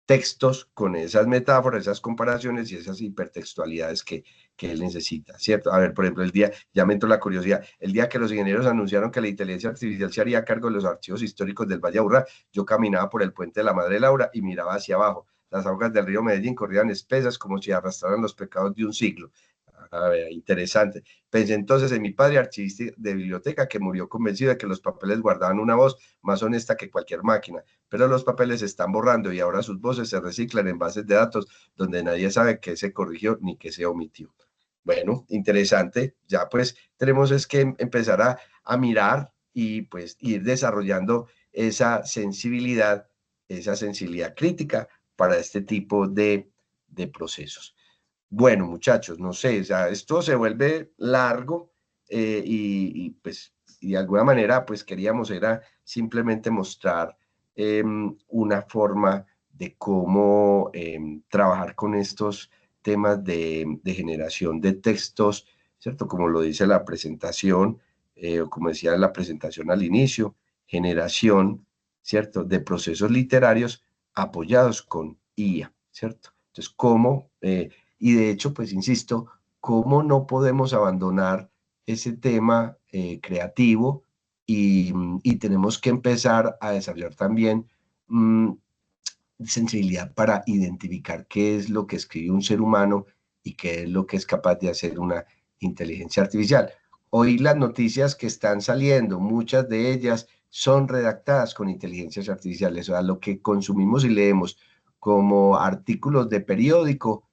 textos con esas metáforas, esas comparaciones y esas hipertextualidades que él necesita, ¿cierto? A ver, por ejemplo, ya me entró la curiosidad, el día que los ingenieros anunciaron que la inteligencia artificial se haría cargo de los archivos históricos del Valle Aburrá, yo caminaba por el puente de la Madre Laura y miraba hacia abajo. Las aguas del río Medellín corrían espesas como si arrastraran los pecados de un siglo. A ver, interesante. Pensé entonces en mi padre, archivista de biblioteca, que murió convencido de que los papeles guardaban una voz más honesta que cualquier máquina, pero los papeles se están borrando y ahora sus voces se reciclan en bases de datos donde nadie sabe qué se corrigió ni qué se omitió. Bueno, interesante. Ya pues tenemos es que empezar a mirar y pues ir desarrollando esa sensibilidad crítica para este tipo de procesos. Bueno, muchachos, no sé, o sea, esto se vuelve largo pues y de alguna manera pues queríamos era simplemente mostrar una forma de cómo trabajar con estos temas de generación de textos, ¿cierto? Como lo dice la presentación, o como decía la presentación al inicio, generación, ¿cierto? De procesos literarios apoyados con IA, ¿cierto? Entonces, ¿cómo? Y de hecho, pues insisto, ¿cómo no podemos abandonar ese tema creativo y tenemos que empezar a desarrollar también sensibilidad para identificar qué es lo que escribe un ser humano y qué es lo que es capaz de hacer una inteligencia artificial? Hoy las noticias que están saliendo, muchas de ellas son redactadas con inteligencias artificiales, o sea, lo que consumimos y leemos como artículos de periódico,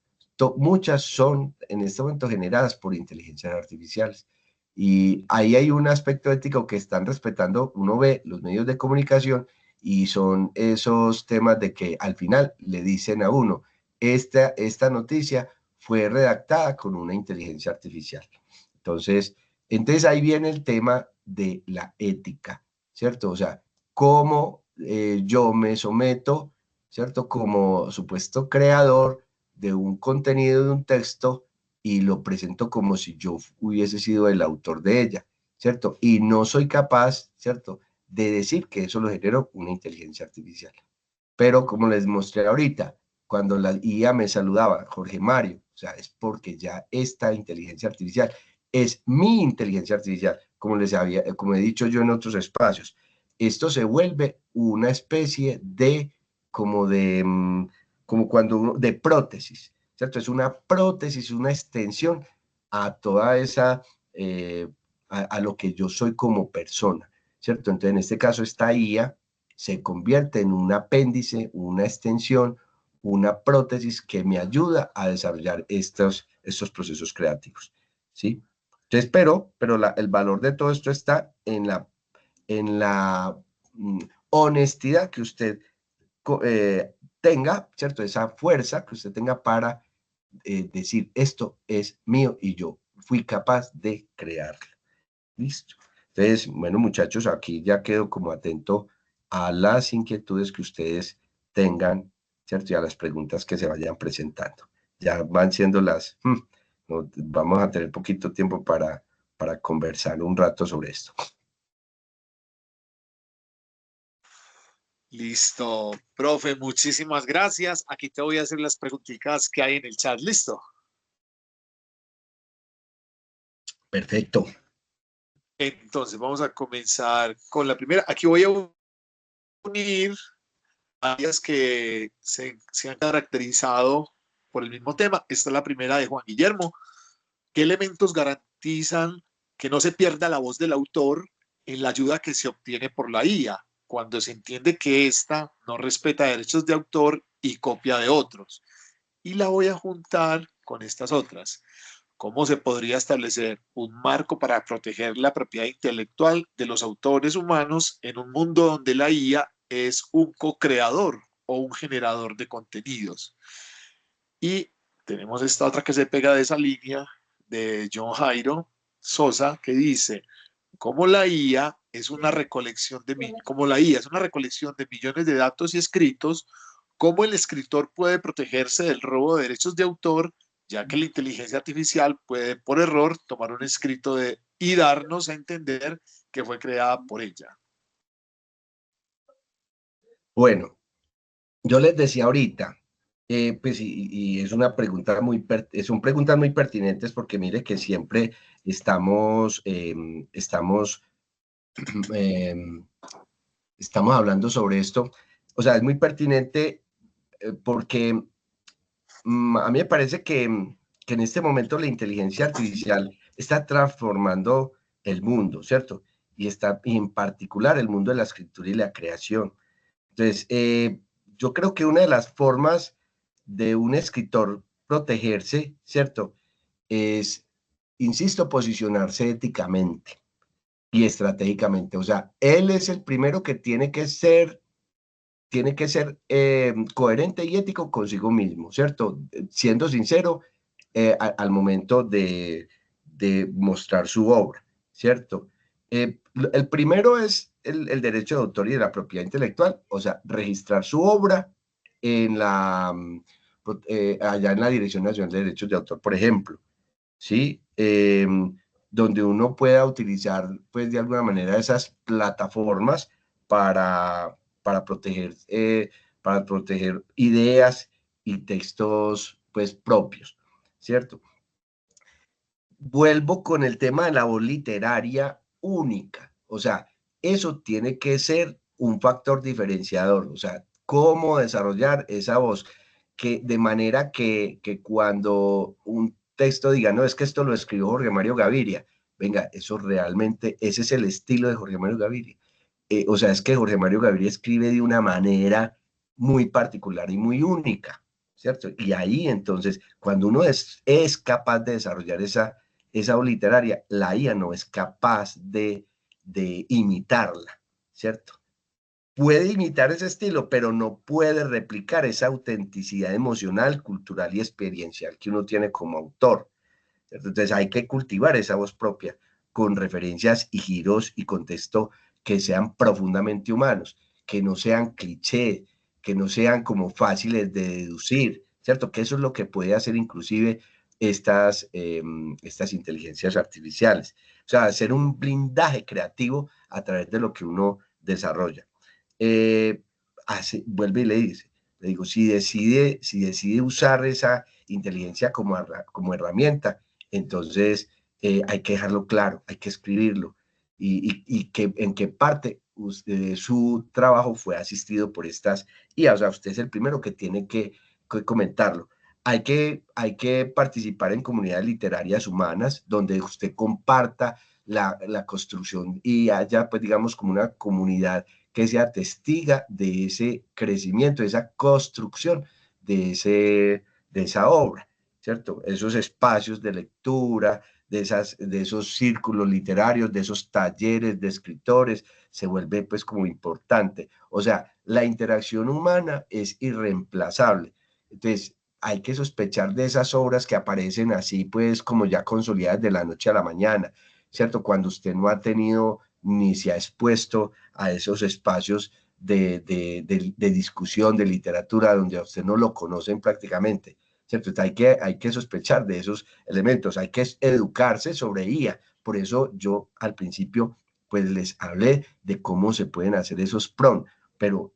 muchas son en este momento generadas por inteligencias artificiales. Y ahí hay un aspecto ético que están respetando, uno ve los medios de comunicación y son esos temas de que al final le dicen a uno, esta noticia fue redactada con una inteligencia artificial. Entonces ahí viene el tema de la ética, ¿cierto? O sea, cómo yo me someto, ¿cierto? Como supuesto creador de un contenido, de un texto, y lo presento como si yo hubiese sido el autor de ella, ¿cierto? Y no soy capaz, ¿cierto?, de decir que eso lo generó una inteligencia artificial. Pero como les mostré ahorita, cuando la IA me saludaba, Jorge Mario, o sea, es porque ya esta inteligencia artificial es mi inteligencia artificial, como he dicho yo en otros espacios. Esto se vuelve una especie de, como cuando de prótesis, ¿cierto? Es una prótesis, una extensión a toda esa, a lo que yo soy como persona, ¿cierto? Entonces, en este caso, esta IA se convierte en un apéndice, una extensión, una prótesis que me ayuda a desarrollar estos procesos creativos, ¿sí? Entonces, pero el valor de todo esto está en la honestidad que usted tenga, ¿cierto? Esa fuerza que usted tenga para decir, esto es mío y yo fui capaz de crearlo. Listo. Entonces, bueno, muchachos, aquí ya quedo como atento a las inquietudes que ustedes tengan, ¿cierto? Y a las preguntas que se vayan presentando. Ya van siendo vamos a tener poquito tiempo para conversar un rato sobre esto. Listo, profe, muchísimas gracias. Aquí te voy a hacer las preguntitas que hay en el chat. ¿Listo? Perfecto. Entonces, vamos a comenzar con la primera. Aquí voy a unir áreas que se han caracterizado por el mismo tema. Esta es la primera de Juan Guillermo. ¿Qué elementos garantizan que no se pierda la voz del autor en la ayuda que se obtiene por la IA, cuando se entiende que ésta no respeta derechos de autor y copia de otros? Y la voy a juntar con estas otras. ¿Cómo se podría establecer un marco para proteger la propiedad intelectual de los autores humanos en un mundo donde la IA es un co-creador o un generador de contenidos? Y tenemos esta otra que se pega de esa línea de John Jairo Sosa, que dice, como la IA es una recolección de millones de datos y escritos, ¿cómo el escritor puede protegerse del robo de derechos de autor, ya que la inteligencia artificial puede, por error, tomar un escrito y darnos a entender que fue creada por ella? Bueno, yo les decía ahorita, pues, y es una pregunta son preguntas muy pertinentes porque mire que siempre estamos hablando sobre esto. O sea, es muy pertinente porque a mí me parece que en este momento la inteligencia artificial está transformando el mundo, ¿cierto? Y en particular el mundo de la escritura y la creación. Entonces, yo creo que una de las formas de un escritor protegerse, ¿cierto? Es, insisto, posicionarse éticamente y estratégicamente. O sea, él es el primero que tiene que ser coherente y ético consigo mismo, ¿cierto? Siendo sincero al momento de mostrar su obra. ¿cierto? El primero es el derecho de autor y de la propiedad intelectual, o sea, registrar su obra en allá en la Dirección Nacional de Derechos de Autor, por ejemplo, ¿sí? Donde uno pueda utilizar, pues, de alguna manera esas plataformas para, para proteger, para proteger ideas y textos, pues, propios, ¿cierto? Vuelvo con el tema de la voz literaria única, o sea, eso tiene que ser un factor diferenciador, o sea, cómo desarrollar esa voz, que de manera que cuando un texto diga, no, es que esto lo escribió Jorge Mario Gaviria, venga, eso realmente, ese es el estilo de Jorge Mario Gaviria. O sea, es que Jorge Mario Gaviria escribe de una manera muy particular y muy única, ¿cierto? Y ahí entonces, cuando uno es capaz de desarrollar esa voz literaria, la IA no es capaz de imitarla, ¿cierto? Puede imitar ese estilo, pero no puede replicar esa autenticidad emocional, cultural y experiencial que uno tiene como autor, ¿cierto? Entonces hay que cultivar esa voz propia con referencias y giros y contexto que sean profundamente humanos, que no sean cliché, que no sean como fáciles de deducir, ¿cierto? Que eso es lo que puede hacer inclusive estas inteligencias artificiales. O sea, hacer un blindaje creativo a través de lo que uno desarrolla. Vuelve y le digo, si decide usar esa inteligencia como herramienta, entonces hay que dejarlo claro, hay que escribirlo y que en qué parte su trabajo fue asistido por estas IA. O sea, usted es el primero que tiene que comentarlo. Hay que participar en comunidades literarias humanas donde usted comparta la construcción y haya, pues, digamos, como una comunidad que sea testiga de ese crecimiento, de esa construcción de esa obra, ¿cierto? Esos espacios de lectura, de esos círculos literarios, de esos talleres de escritores, se vuelve pues como importante. O sea, la interacción humana es irreemplazable. Entonces, hay que sospechar de esas obras que aparecen así, pues como ya consolidadas de la noche a la mañana, ¿cierto? Cuando usted no ha tenido ni se ha expuesto a esos espacios de discusión, de literatura, donde a usted no lo conocen prácticamente, ¿cierto? Entonces hay que sospechar de esos elementos, hay que educarse sobre IA. Por eso yo al principio pues les hablé de cómo se pueden hacer esos PRON, pero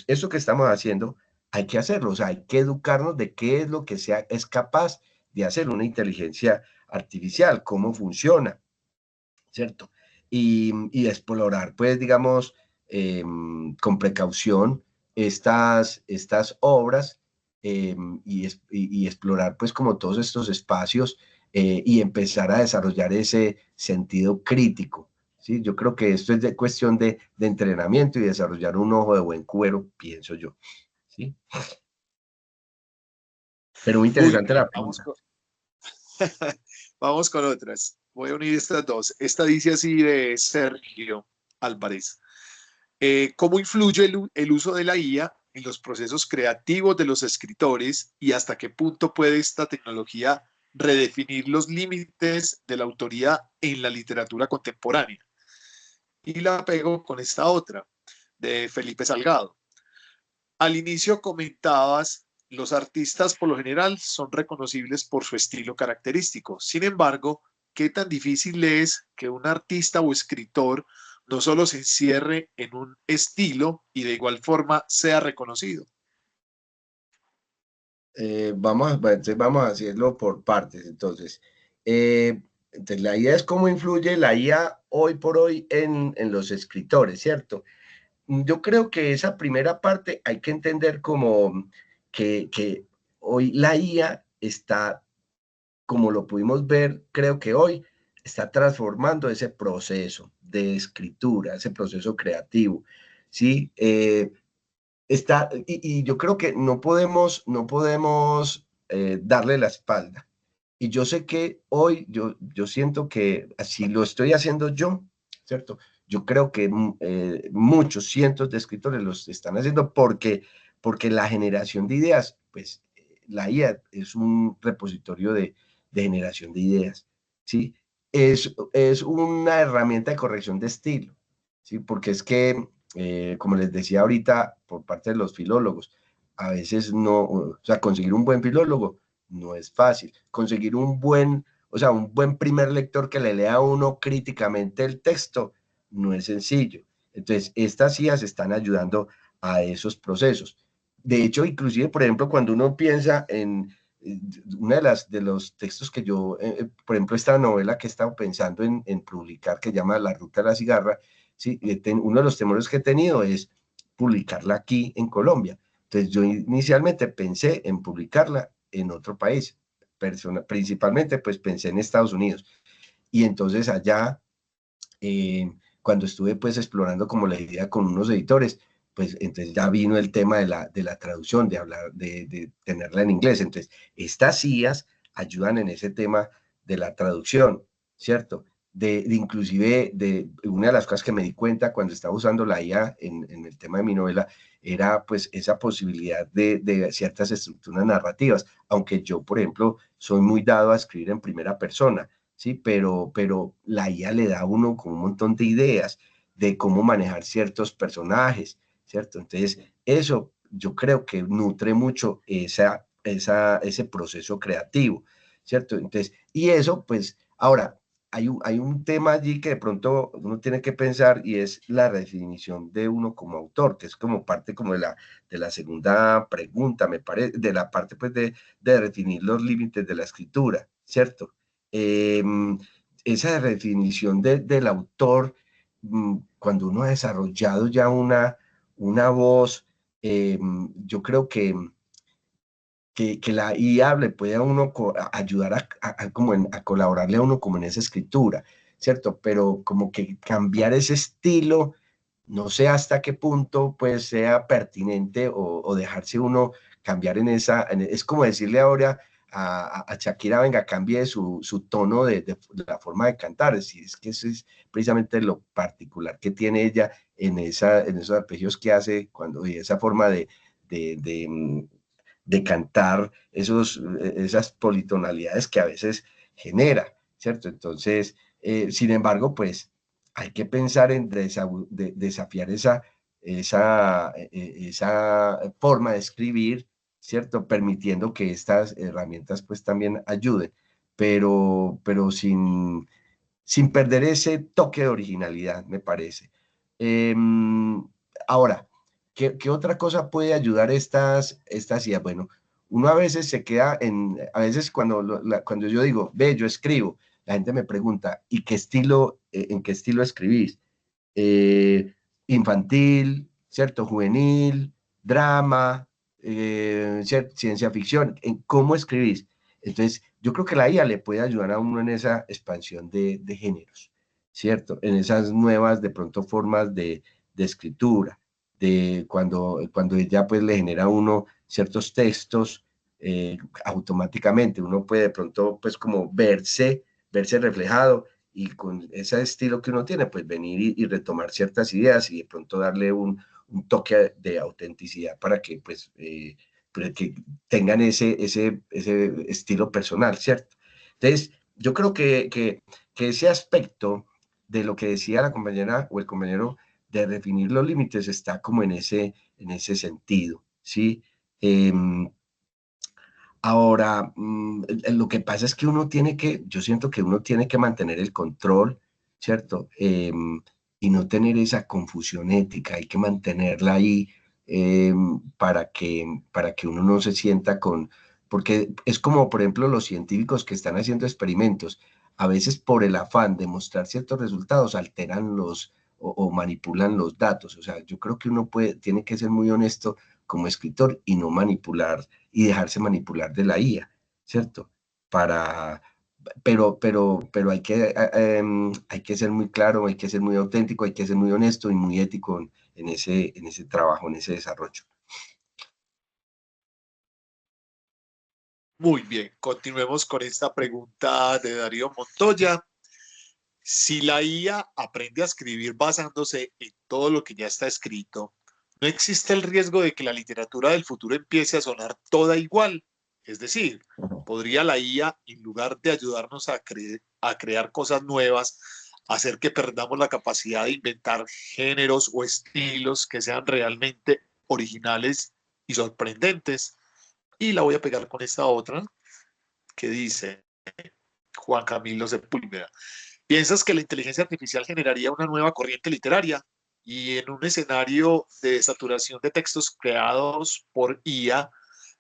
eso que estamos haciendo hay que hacerlo, o sea, hay que educarnos de qué es lo que es capaz de hacer una inteligencia artificial, cómo funciona, ¿cierto? Y explorar, pues, digamos, con precaución estas obras y explorar, pues, como todos estos espacios y empezar a desarrollar ese sentido crítico, ¿sí? Yo creo que esto es de cuestión de entrenamiento y desarrollar un ojo de buen cuero, pienso yo, ¿sí? Pero muy Muy interesante bien, la pregunta. vamos con otras. Voy a unir estas dos. Esta dice así de Sergio Álvarez. ¿Cómo influye el uso de la IA en los procesos creativos de los escritores y hasta qué punto puede esta tecnología redefinir los límites de la autoría en la literatura contemporánea? Y la pego con esta otra, de Felipe Salgado. Al inicio comentabas, los artistas por lo general son reconocibles por su estilo característico. Sin embargo, ¿qué tan difícil es que un artista o escritor no solo se encierre en un estilo y de igual forma sea reconocido? Entonces vamos a hacerlo por partes. Entonces, la idea es cómo influye la IA hoy por hoy en los escritores, ¿cierto? Yo creo que esa primera parte hay que entender como que hoy la IA está, como lo pudimos ver, creo que hoy está transformando ese proceso de escritura, ese proceso creativo, ¿sí? Y yo creo que no podemos darle la espalda. Y yo sé que hoy yo siento que así lo estoy haciendo yo, ¿cierto? Yo creo que muchos cientos de escritores los están haciendo porque la generación de ideas, pues la IA es un repositorio de generación de ideas, ¿sí? es una herramienta de corrección de estilo, ¿sí? Porque es que, como les decía ahorita, por parte de los filólogos, a veces no, o sea, conseguir un buen filólogo no es fácil. Conseguir o sea, un buen primer lector que le lea a uno críticamente el texto no es sencillo. Entonces, estas IAs están ayudando a esos procesos. De hecho, inclusive, por ejemplo, cuando uno piensa en una de los textos que yo, por ejemplo, esta novela que he estado pensando en publicar, que llama La Ruta de la Cigarra, ¿sí? Uno de los temores que he tenido es publicarla aquí en Colombia. Entonces, yo inicialmente pensé en publicarla en otro país, principalmente pues pensé en Estados Unidos. Y entonces allá, cuando estuve pues explorando como la idea con unos editores, pues entonces ya vino el tema de la traducción, de hablar, de tenerla en inglés. Entonces, estas IAs ayudan en ese tema de la traducción, ¿cierto? Inclusive, una de las cosas que me di cuenta cuando estaba usando la IA en el tema de mi novela, era pues esa posibilidad de ciertas estructuras narrativas, aunque yo, por ejemplo, soy muy dado a escribir en primera persona, ¿sí? Pero la IA le da a uno como un montón de ideas de cómo manejar ciertos personajes, ¿cierto? Entonces, eso yo creo que nutre mucho ese proceso creativo, ¿cierto? Entonces, y eso, pues, ahora, hay un tema allí que de pronto uno tiene que pensar y es la redefinición de uno como autor, que es como parte como de la segunda pregunta, me parece, de la parte pues de definir los límites de la escritura, ¿cierto? Eh, esa redefinición del autor, cuando uno ha desarrollado ya una voz, yo creo que la IA le puede a uno ayudar como a colaborarle a uno como en esa escritura, ¿cierto? Pero como que cambiar ese estilo, no sé hasta qué punto pues sea pertinente o dejarse uno cambiar es como decirle ahora a Shakira, venga, cambie su tono de la forma de cantar, es que eso es precisamente lo particular que tiene ella en esos arpegios que hace y esa forma de cantar esas politonalidades que a veces genera, ¿cierto? Entonces, sin embargo, pues hay que pensar en desafiar esa forma de escribir, ¿cierto? Permitiendo que estas herramientas pues también ayuden, pero sin perder ese toque de originalidad, me parece. Ahora, ¿qué otra cosa puede ayudar estas ideas? Bueno, uno a veces se queda a veces cuando yo digo, ve, yo escribo, la gente me pregunta, ¿y en qué estilo escribís? Eh, Infantil, ¿cierto? Juvenil, drama, ciencia ficción, ¿en cómo escribís? Entonces, yo creo que la IA le puede ayudar a uno en esa expansión de géneros, ¿cierto? En esas nuevas, de pronto, formas de escritura, cuando ella pues le genera a uno ciertos textos, automáticamente uno puede de pronto pues como verse reflejado y con ese estilo que uno tiene, pues venir y retomar ciertas ideas y de pronto darle un toque de autenticidad para que pues que tengan ese estilo personal, ¿cierto? Entonces, yo creo que ese aspecto de lo que decía la compañera o el compañero de definir los límites está como en ese sentido, ¿sí? Eh, Ahora, lo que pasa es que yo siento que uno tiene que mantener el control, ¿cierto? Y no tener esa confusión ética, hay que mantenerla ahí para que uno no se sienta porque es como, por ejemplo, los científicos que están haciendo experimentos, a veces por el afán de mostrar ciertos resultados, alteran o manipulan los datos. O sea, yo creo que tiene que ser muy honesto como escritor y no manipular y dejarse manipular de la IA, ¿cierto? Para, pero hay que ser muy claro, hay que ser muy auténtico, hay que ser muy honesto y muy ético en ese trabajo, en ese desarrollo. Muy bien, continuemos con esta pregunta de Darío Montoya. Si la IA aprende a escribir basándose en todo lo que ya está escrito, ¿no existe el riesgo de que la literatura del futuro empiece a sonar toda igual? Es decir, podría la IA, en lugar de ayudarnos a crear cosas nuevas, hacer que perdamos la capacidad de inventar géneros o estilos que sean realmente originales y sorprendentes. Y la voy a pegar con esta otra que dice Juan Camilo Sepúlveda. ¿Piensas que la inteligencia artificial generaría una nueva corriente literaria? Y en un escenario de saturación de textos creados por IA,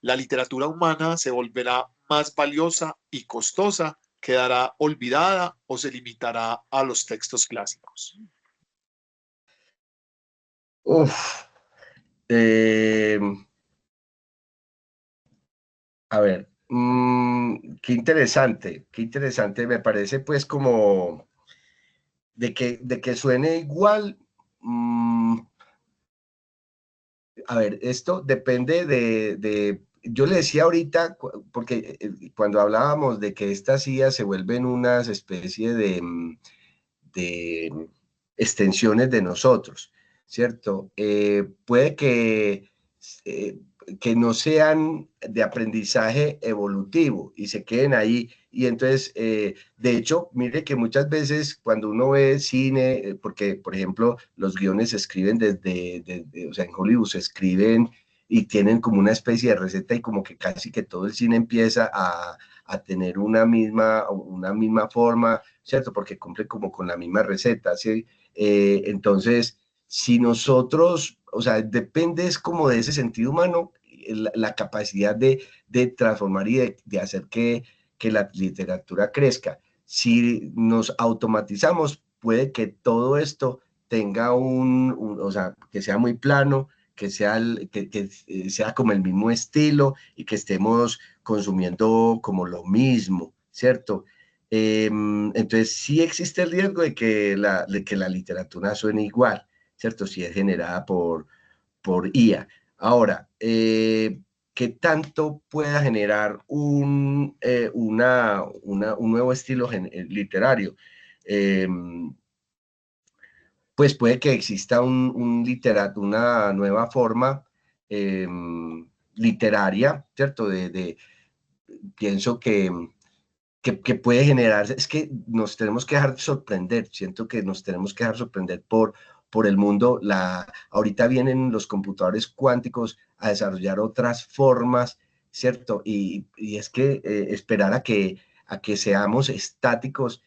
¿la literatura humana se volverá más valiosa y costosa? ¿Quedará olvidada o se limitará a los textos clásicos? Uf, a ver, qué interesante, me parece pues como de que suene igual. A ver, esto depende yo le decía ahorita, porque cuando hablábamos de que estas IAs se vuelven unas especie de extensiones de nosotros, ¿cierto? Puede eh, que no sean de aprendizaje evolutivo y se queden ahí. Y entonces, de hecho, mire que muchas veces cuando uno ve cine, porque, por ejemplo, los guiones se escriben o sea, en Hollywood se escriben y tienen como una especie de receta y como que casi que todo el cine empieza a tener una misma forma, ¿cierto? Porque cumple como con la misma receta, ¿sí? Entonces, si nosotros, o sea, depende es como de ese sentido humano, la capacidad de transformar y de hacer que la literatura crezca. Si nos automatizamos, puede que todo esto tenga o sea, que sea muy plano, que sea como el mismo estilo y que estemos consumiendo como lo mismo, ¿cierto? Entonces sí existe el riesgo de que la literatura suene igual, ¿cierto? Si es generada por IA. Ahora, ¿qué tanto pueda generar un nuevo estilo literario? Eh, pues puede que exista una nueva forma eh, literaria, ¿cierto? Pienso que puede generarse, es que nos tenemos que dejar sorprender, siento que nos tenemos que dejar sorprender por el mundo. Ahorita vienen los computadores cuánticos a desarrollar otras formas, ¿cierto? Y es que esperar a que seamos estáticos,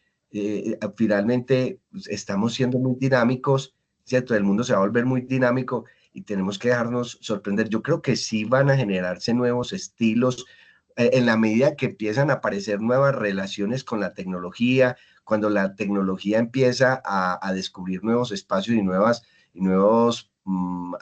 finalmente pues, estamos siendo muy dinámicos, ¿cierto? El mundo se va a volver muy dinámico y tenemos que dejarnos sorprender. Yo creo que sí van a generarse nuevos estilos en la medida que empiezan a aparecer nuevas relaciones con la tecnología, cuando la tecnología empieza a descubrir nuevos espacios y nuevos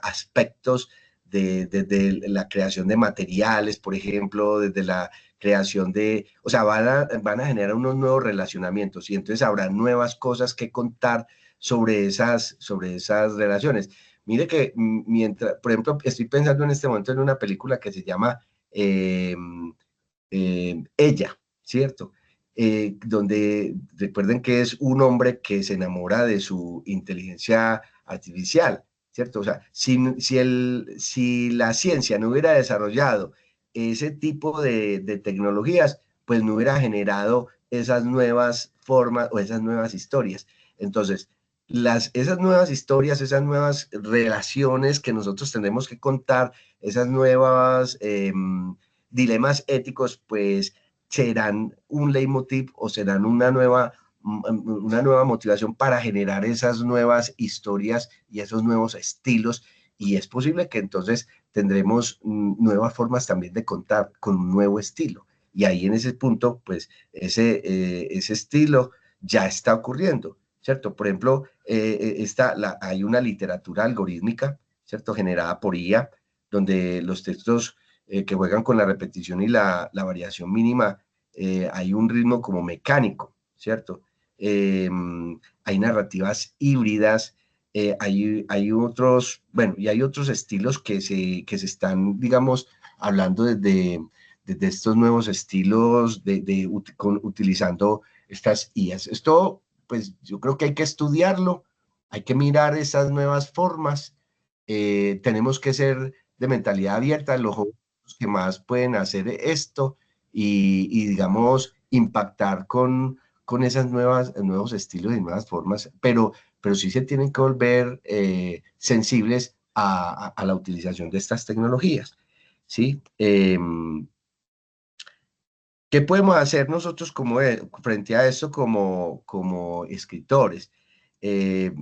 aspectos desde la creación de materiales, por ejemplo, desde la creación o sea, van a generar unos nuevos relacionamientos y entonces habrá nuevas cosas que contar sobre esas relaciones. Mire que mientras, por ejemplo, estoy pensando en este momento en una película que se llama Ella, ¿cierto? Donde recuerden que es un hombre que se enamora de su inteligencia artificial, ¿cierto? O sea, si la ciencia no hubiera desarrollado ese tipo de tecnologías, pues no hubiera generado esas nuevas formas o esas nuevas historias. Entonces, esas nuevas historias, esas nuevas relaciones que nosotros tenemos que contar, esas nuevas dilemas éticos, pues serán un leitmotiv o serán una nueva motivación para generar esas nuevas historias y esos nuevos estilos. Y es posible que entonces tendremos nuevas formas también de contar con un nuevo estilo. Y ahí en ese punto, pues ese estilo ya está ocurriendo, ¿cierto? Por ejemplo, hay una literatura algorítmica, ¿cierto? Generada por IA, donde los textos que juegan con la repetición y la variación mínima, hay un ritmo como mecánico, ¿cierto? Hay narrativas híbridas, hay otros, bueno, y hay otros estilos que se están, digamos, hablando desde estos nuevos estilos utilizando estas IAs. Esto, pues yo creo que hay que estudiarlo, hay que mirar esas nuevas formas, tenemos que ser de mentalidad abierta, los jóvenes que más pueden hacer esto y digamos, impactar con esas nuevos estilos y nuevas formas, pero sí se tienen que volver sensibles a la utilización de estas tecnologías, ¿sí? ¿Qué podemos hacer nosotros frente a esto como escritores? Eh,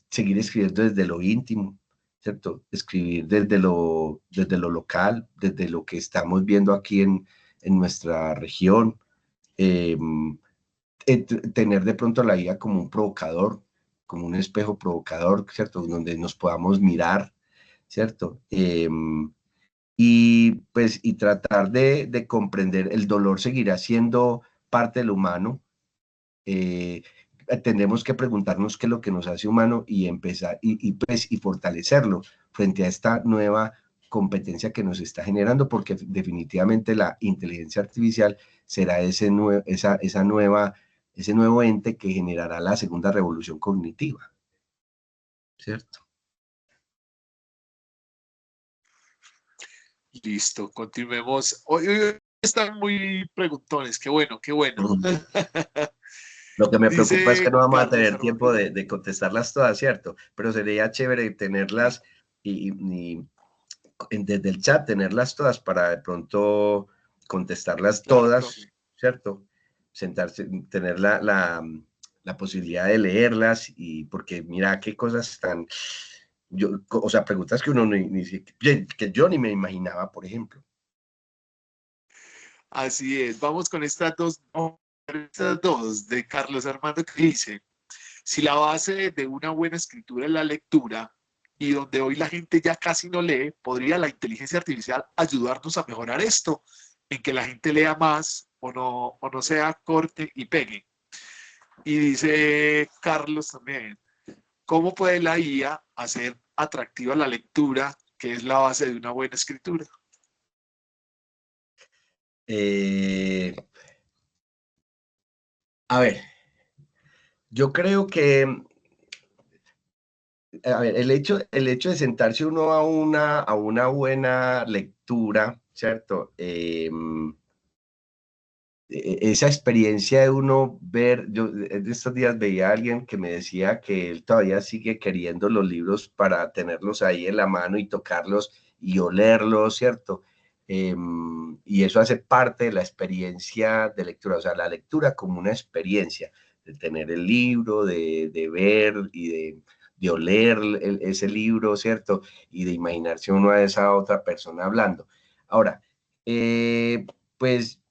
seguir escribiendo desde lo íntimo, ¿cierto? Escribir desde lo local, desde lo que estamos viendo aquí en nuestra región. Eh, Tener de pronto la IA como un provocador, como un espejo provocador, ¿cierto? Donde nos podamos mirar, ¿cierto? Y tratar de comprender el dolor seguirá siendo parte del humano. Eh, Tendremos que preguntarnos qué es lo que nos hace humano y empezar y fortalecerlo frente a esta nueva competencia que nos está generando, porque definitivamente la inteligencia artificial será ese nuevo ente que generará la segunda revolución cognitiva, ¿cierto? Listo, continuemos. Hoy están muy preguntones, qué bueno, qué bueno. Lo que me preocupa es que Dice no vamos a Carlos tener tiempo Armando. de contestarlas todas, ¿cierto? Pero sería chévere tenerlas desde el chat, tenerlas todas para de pronto contestarlas Claro, todas, profe. ¿cierto? Sentarse, tener la posibilidad de leerlas y porque mira qué cosas tan, o sea, preguntas que uno que yo ni me imaginaba, por ejemplo. Así es. Vamos con estas dos de Carlos Armando que dice, si la base de una buena escritura es la lectura y donde hoy la gente ya casi no lee, ¿podría la inteligencia artificial ayudarnos a mejorar esto? En que la gente lea más o no sea corte y pegue. Y dice Carlos también, ¿cómo puede la IA hacer atractiva la lectura, que es la base de una buena escritura? A ver, yo creo que a ver, el hecho de sentarse uno a una buena lectura, ¿cierto? Esa experiencia de uno ver, yo de estos días veía a alguien que me decía que él todavía sigue queriendo los libros para tenerlos ahí en la mano y tocarlos y olerlos, ¿cierto? Y eso hace parte de la experiencia de lectura, o sea, la lectura como una experiencia, de tener el libro, de ver y de oler ese libro, ¿cierto? Y de imaginarse uno a esa otra persona hablando. Ahora, pues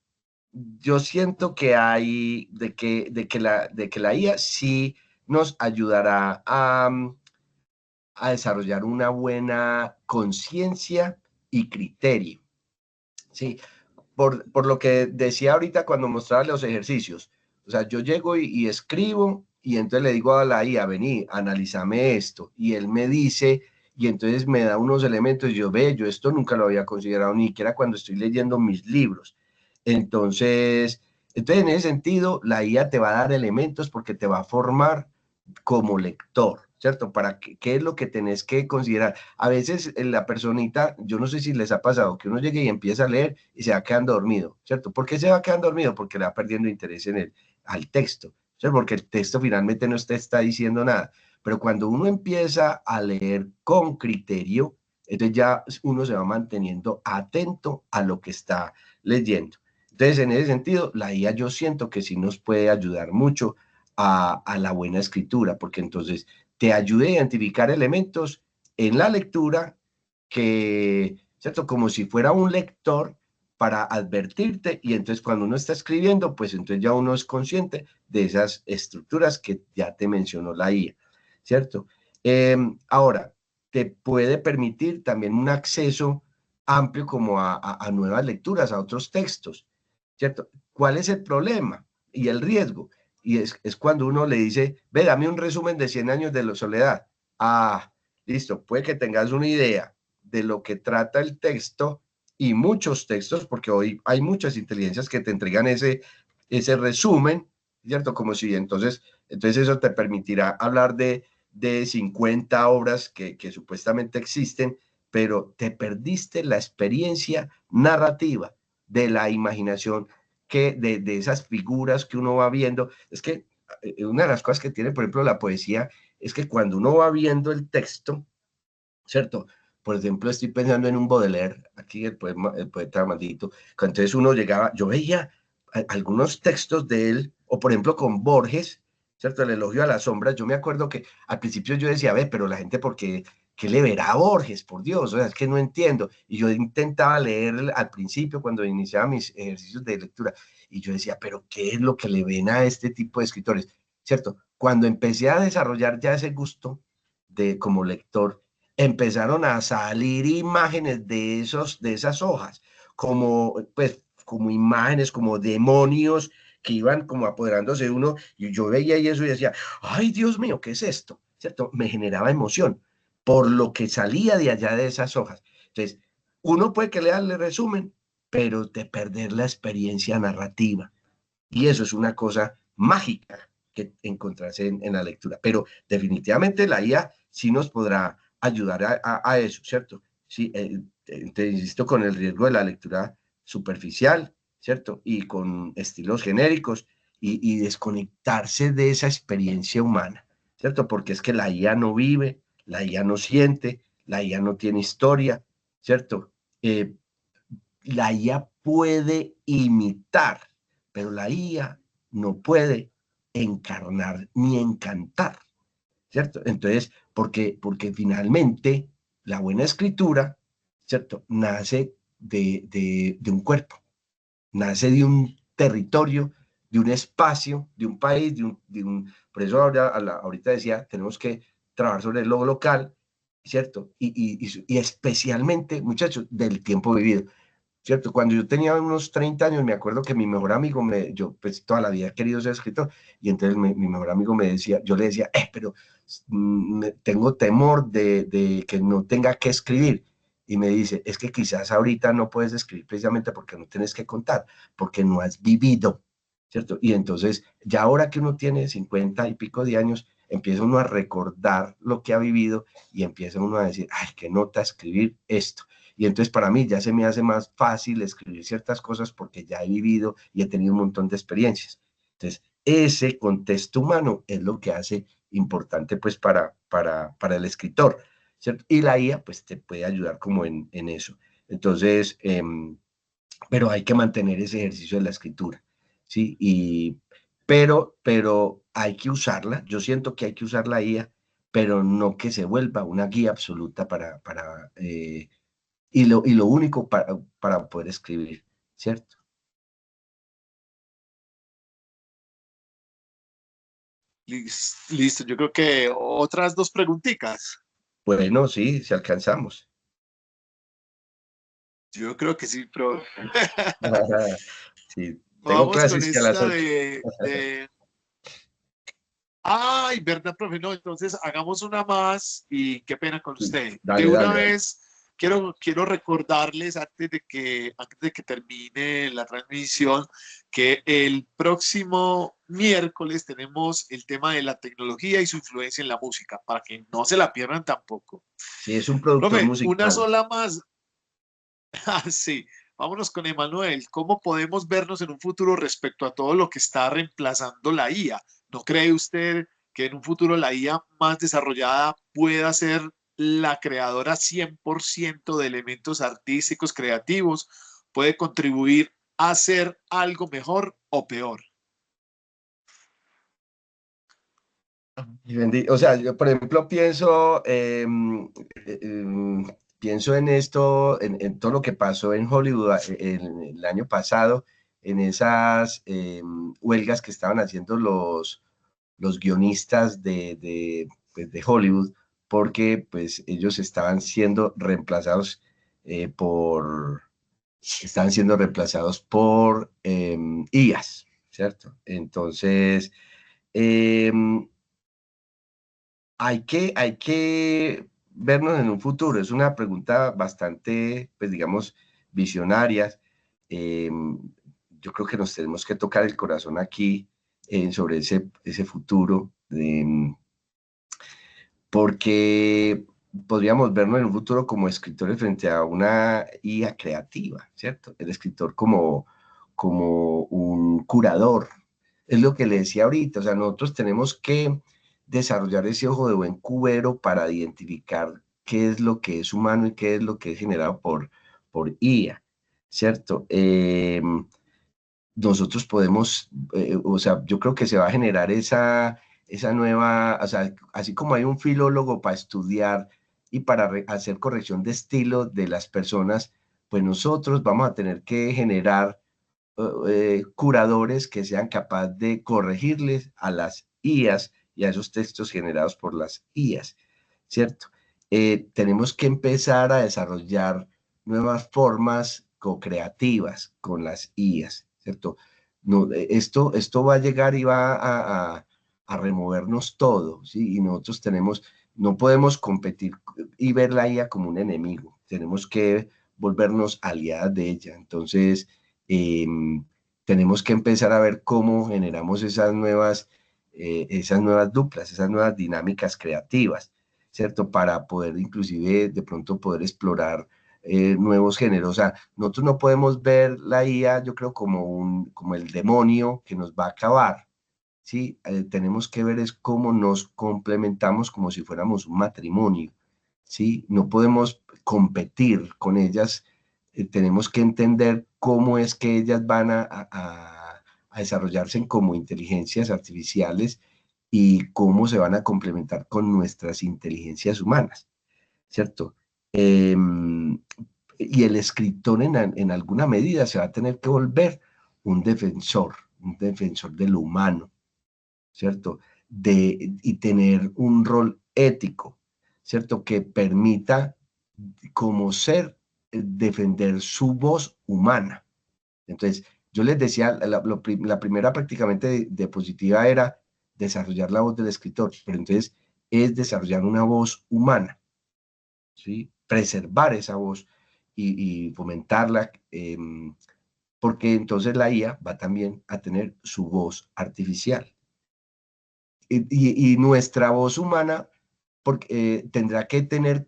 yo siento que hay, de que la IA sí nos ayudará a desarrollar una buena conciencia y criterio, ¿sí? Por lo que decía ahorita cuando mostraba los ejercicios, o sea, yo llego y escribo y entonces le digo a la IA, vení, analízame esto, y él me dice, y entonces me da unos elementos, y yo esto nunca lo había considerado, ni siquiera cuando estoy leyendo mis libros. Entonces, en ese sentido, la IA te va a dar elementos porque te va a formar como lector, ¿cierto? Para qué es lo que tenés que considerar. A veces la personita, yo no sé si les ha pasado, que uno llegue y empieza a leer y se va quedando dormido, ¿cierto? ¿Por qué se va quedando dormido? Porque le va perdiendo interés al texto, ¿cierto? Porque el texto finalmente no te está diciendo nada. Pero cuando uno empieza a leer con criterio, entonces ya uno se va manteniendo atento a lo que está leyendo. Entonces, en ese sentido, la IA yo siento que sí nos puede ayudar mucho a la buena escritura, porque entonces te ayuda a identificar elementos en la lectura que, ¿cierto? Como si fuera un lector para advertirte y entonces cuando uno está escribiendo, pues entonces ya uno es consciente de esas estructuras que ya te mencionó la IA, ¿cierto? Ahora, te puede permitir también un acceso amplio como a nuevas lecturas, a otros textos, ¿cierto? ¿Cuál es el problema y el riesgo? Y es cuando uno le dice, ve, dame un resumen de 100 años de la soledad. Ah, listo, puede que tengas una idea de lo que trata el texto y muchos textos, porque hoy hay muchas inteligencias que te entregan ese resumen, ¿cierto? Como si entonces eso te permitirá hablar de 50 obras que supuestamente existen, pero te perdiste la experiencia narrativa de la imaginación, de esas figuras que uno va viendo. Es que una de las cosas que tiene, por ejemplo, la poesía, es que cuando uno va viendo el texto, ¿cierto? Por ejemplo, estoy pensando en un Baudelaire, aquí el poeta maldito, que entonces uno llegaba, yo veía algunos textos de él, o por ejemplo con Borges, ¿cierto? El elogio a las sombras. Yo me acuerdo que al principio yo decía, ve, pero la gente, ¿qué le verá a Borges? Por Dios, o sea, es que no entiendo. Y yo intentaba leer al principio, cuando iniciaba mis ejercicios de lectura, y yo decía, pero ¿qué es lo que le ven a este tipo de escritores? ¿Cierto? Cuando empecé a desarrollar ya ese gusto como lector, empezaron a salir imágenes de esas hojas, como imágenes, como demonios que iban como apoderándose de uno, y yo veía eso y decía, ay Dios mío, ¿qué es esto? ¿Cierto? Me generaba emoción por lo que salía de allá de esas hojas. Entonces, uno puede que lea el resumen, pero de perder la experiencia narrativa. Y eso es una cosa mágica que encontrarse en la lectura. Pero definitivamente la IA sí nos podrá ayudar a eso, ¿cierto? Sí, te insisto, con el riesgo de la lectura superficial, ¿cierto? Y con estilos genéricos y desconectarse de esa experiencia humana, ¿cierto? Porque es que la IA no vive, la IA no siente, la IA no tiene historia, ¿cierto? La IA puede imitar, pero la IA no puede encarnar ni encantar, ¿cierto? Entonces, porque finalmente la buena escritura, ¿cierto? Nace de un cuerpo, nace de un territorio, de un espacio, de un país, por eso ahorita decía, tenemos que trabajar sobre lo local, ¿cierto? Y especialmente, muchachos, del tiempo vivido. ¿Cierto? Cuando yo tenía unos 30 años, me acuerdo que mi mejor amigo, yo pues toda la vida he querido ser escritor, y entonces mi mejor amigo me decía, yo le decía, pero tengo temor de que no tenga que escribir. Y me dice, es que quizás ahorita no puedes escribir precisamente porque no tienes que contar, porque no has vivido, ¿cierto? Y entonces, ya ahora que uno tiene 50 y pico de años, empieza uno a recordar lo que ha vivido y empieza uno a decir, ay, qué nota escribir esto. Y entonces para mí ya se me hace más fácil escribir ciertas cosas porque ya he vivido y he tenido un montón de experiencias. Entonces, ese contexto humano es lo que hace importante pues para el escritor, ¿cierto? Y la IA pues te puede ayudar como en eso. Entonces, pero hay que mantener ese ejercicio de la escritura, ¿sí? Pero hay que usarla. Yo siento que hay que usar la IA, pero no que se vuelva una guía absoluta y lo único para poder escribir, ¿cierto? Listo, yo creo que otras dos preguntitas. Bueno, sí, si alcanzamos. Yo creo que sí, pero Sí, tengo vamos con clases que a las esta 8. de... Ay, ¿verdad, profe? No, entonces hagamos una más y qué pena con usted. De Dale, una dale, dale. vez, quiero recordarles antes de que termine la transmisión que el próximo miércoles tenemos el tema de la tecnología y su influencia en la música, para que no se la pierdan tampoco. Sí, es un productor Profe, una musical. sola más. Ah, sí, vámonos con Emanuel. ¿Cómo podemos vernos en un futuro respecto a todo lo que está reemplazando la IA? ¿No cree usted que en un futuro la IA más desarrollada pueda ser la creadora 100% de elementos artísticos, creativos? ¿Puede contribuir a hacer algo mejor o peor? O sea, yo por ejemplo pienso en esto, en todo lo que pasó en Hollywood el año pasado, en esas huelgas que estaban haciendo los guionistas pues, de Hollywood, porque pues ellos estaban siendo reemplazados por IAs, ¿cierto? Entonces, em, hay que vernos en un futuro. Es una pregunta bastante, pues digamos, visionaria. Eh, yo creo que nos tenemos que tocar el corazón aquí sobre ese futuro, porque podríamos vernos en un futuro como escritores frente a una IA creativa, ¿cierto? El escritor como un curador. Es lo que le decía ahorita, o sea, nosotros tenemos que desarrollar ese ojo de buen cubero para identificar qué es lo que es humano y qué es lo que es generado por IA, ¿cierto? Nosotros podemos, o sea, yo creo que se va a generar esa nueva, o sea, así como hay un filólogo para estudiar y para hacer corrección de estilo de las personas, pues nosotros vamos a tener que generar curadores que sean capaces de corregirles a las IAs y a esos textos generados por las IAs, ¿cierto? Tenemos que empezar a desarrollar nuevas formas co-creativas con las IAs, ¿cierto? No, esto va a llegar y va a removernos todo, ¿sí? Y nosotros no podemos competir y ver la IA como un enemigo, tenemos que volvernos aliadas de ella. Entonces, eh, tenemos que empezar a ver cómo generamos esas nuevas duplas, esas nuevas dinámicas creativas, ¿cierto? Para poder inclusive de pronto poder explorar nuevos géneros. O sea, nosotros no podemos ver la IA, yo creo, como el demonio que nos va a acabar, ¿sí? Tenemos que ver es cómo nos complementamos como si fuéramos un matrimonio, ¿sí? No podemos competir con ellas, tenemos que entender cómo es que ellas van a desarrollarse como inteligencias artificiales y cómo se van a complementar con nuestras inteligencias humanas, ¿cierto? Eh, y el escritor en alguna medida se va a tener que volver un defensor de lo humano, ¿cierto? Y tener un rol ético, ¿cierto? Que permita como ser defender su voz humana. Entonces, yo les decía, la primera prácticamente diapositiva era desarrollar la voz del escritor, pero entonces es desarrollar una voz humana, ¿sí? Preservar esa voz y fomentarla, porque entonces la IA va también a tener su voz artificial. Y nuestra voz humana porque, tendrá que tener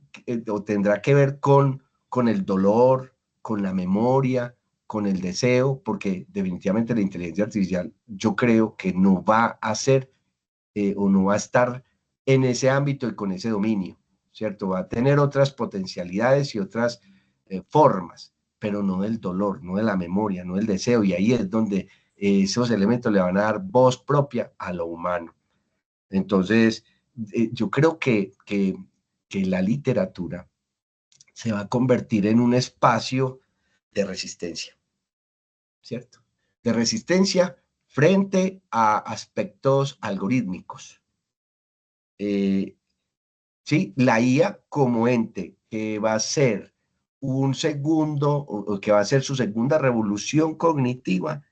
o tendrá que ver con el dolor, con la memoria, con el deseo, porque definitivamente la inteligencia artificial yo creo que no va a ser o no va a estar en ese ámbito y con ese dominio, ¿cierto? Va a tener otras potencialidades y otras formas, pero no del dolor, no de la memoria, no del deseo, y ahí es donde esos elementos le van a dar voz propia a lo humano. Entonces, yo creo que la literatura se va a convertir en un espacio de resistencia, ¿cierto? De resistencia frente a aspectos algorítmicos. ¿Sí? La IA como ente que va a ser un segundo, o que va a ser su segunda revolución cognitiva,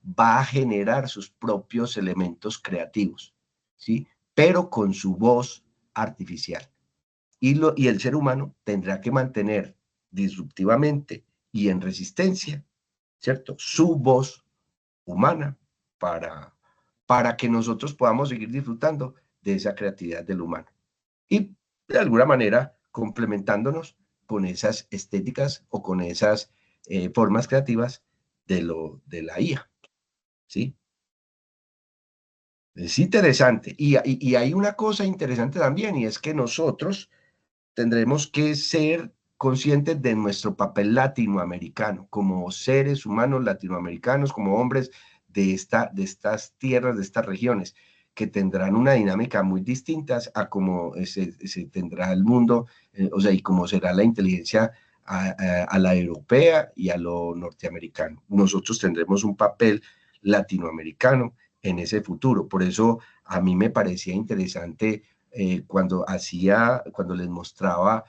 va a generar sus propios elementos creativos, ¿sí? Pero con su voz artificial. Y el ser humano tendrá que mantener disruptivamente y en resistencia, ¿cierto? Su voz humana para que nosotros podamos seguir disfrutando de esa creatividad del humano. Y de alguna manera complementándonos con esas estéticas o con esas formas creativas de la IA, ¿sí? Es interesante. Y hay una cosa interesante también, y es que nosotros tendremos que ser conscientes de nuestro papel latinoamericano, como seres humanos latinoamericanos, como hombres de estas tierras, de estas regiones, que tendrán una dinámica muy distinta a como se tendrá el mundo, o sea, y cómo será la inteligencia a la europea y a lo norteamericano. Nosotros tendremos un papel latinoamericano en ese futuro. Por eso a mí me parecía interesante cuando les mostraba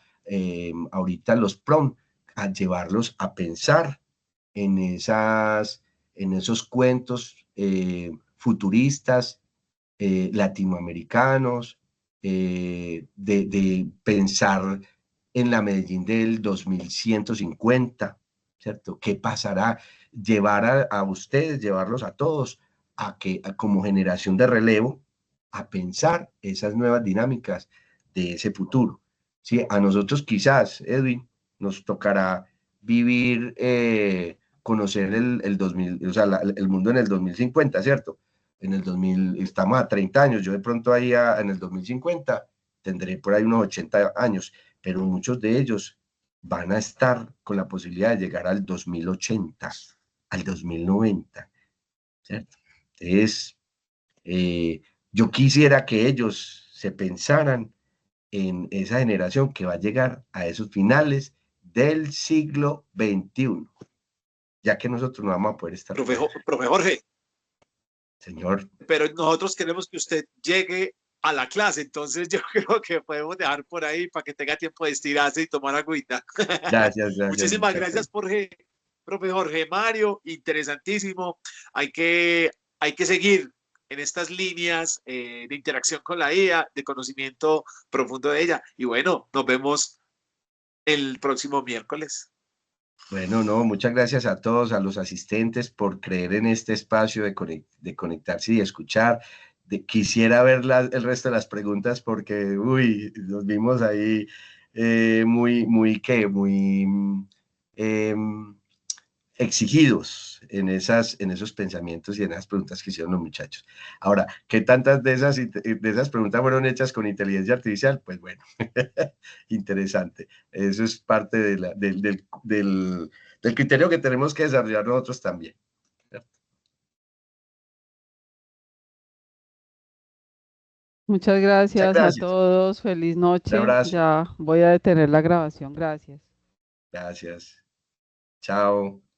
ahorita los prompts, a llevarlos a pensar en, en esos cuentos futuristas latinoamericanos, de pensar en la Medellín del 2150, ¿cierto? ¿Qué pasará? Llevar a ustedes, llevarlos a todos, como generación de relevo, a pensar esas nuevas dinámicas de ese futuro. Sí, a nosotros quizás, Edwin, nos tocará vivir, conocer el 2000, o sea, el mundo en el 2050, ¿cierto? En el 2000, estamos a 30 años, yo de pronto ahí en el 2050 tendré por ahí unos 80 años, pero muchos de ellos van a estar con la posibilidad de llegar al 2080, al 2090, ¿cierto? Entonces, eh, yo quisiera que ellos se pensaran en esa generación que va a llegar a esos finales del siglo XXI, ya que nosotros no vamos a poder estar con ellos. Profe Jorge, Señor, pero nosotros queremos que usted llegue a la clase, entonces yo creo que podemos dejar por ahí para que tenga tiempo de estirarse y tomar agüita. gracias, Muchísimas muchas gracias, gracias. profe Jorge Mario, interesantísimo. Hay que seguir en estas líneas de interacción con la IA, de conocimiento profundo de ella. Y bueno, nos vemos el próximo miércoles. Bueno, no, muchas gracias a todos, a los asistentes por creer en este espacio de conectarse y escuchar. Quisiera ver el resto de las preguntas porque, uy, nos vimos ahí muy exigidos en esos pensamientos y en esas preguntas que hicieron los muchachos. Ahora, ¿qué tantas de esas preguntas fueron hechas con inteligencia artificial? Pues bueno, interesante. Eso es parte del criterio que tenemos que desarrollar nosotros también. Muchas Muchas gracias a gracias. todos. Feliz Un noche. abrazo. Ya voy a detener la grabación. Gracias. Gracias. Chao.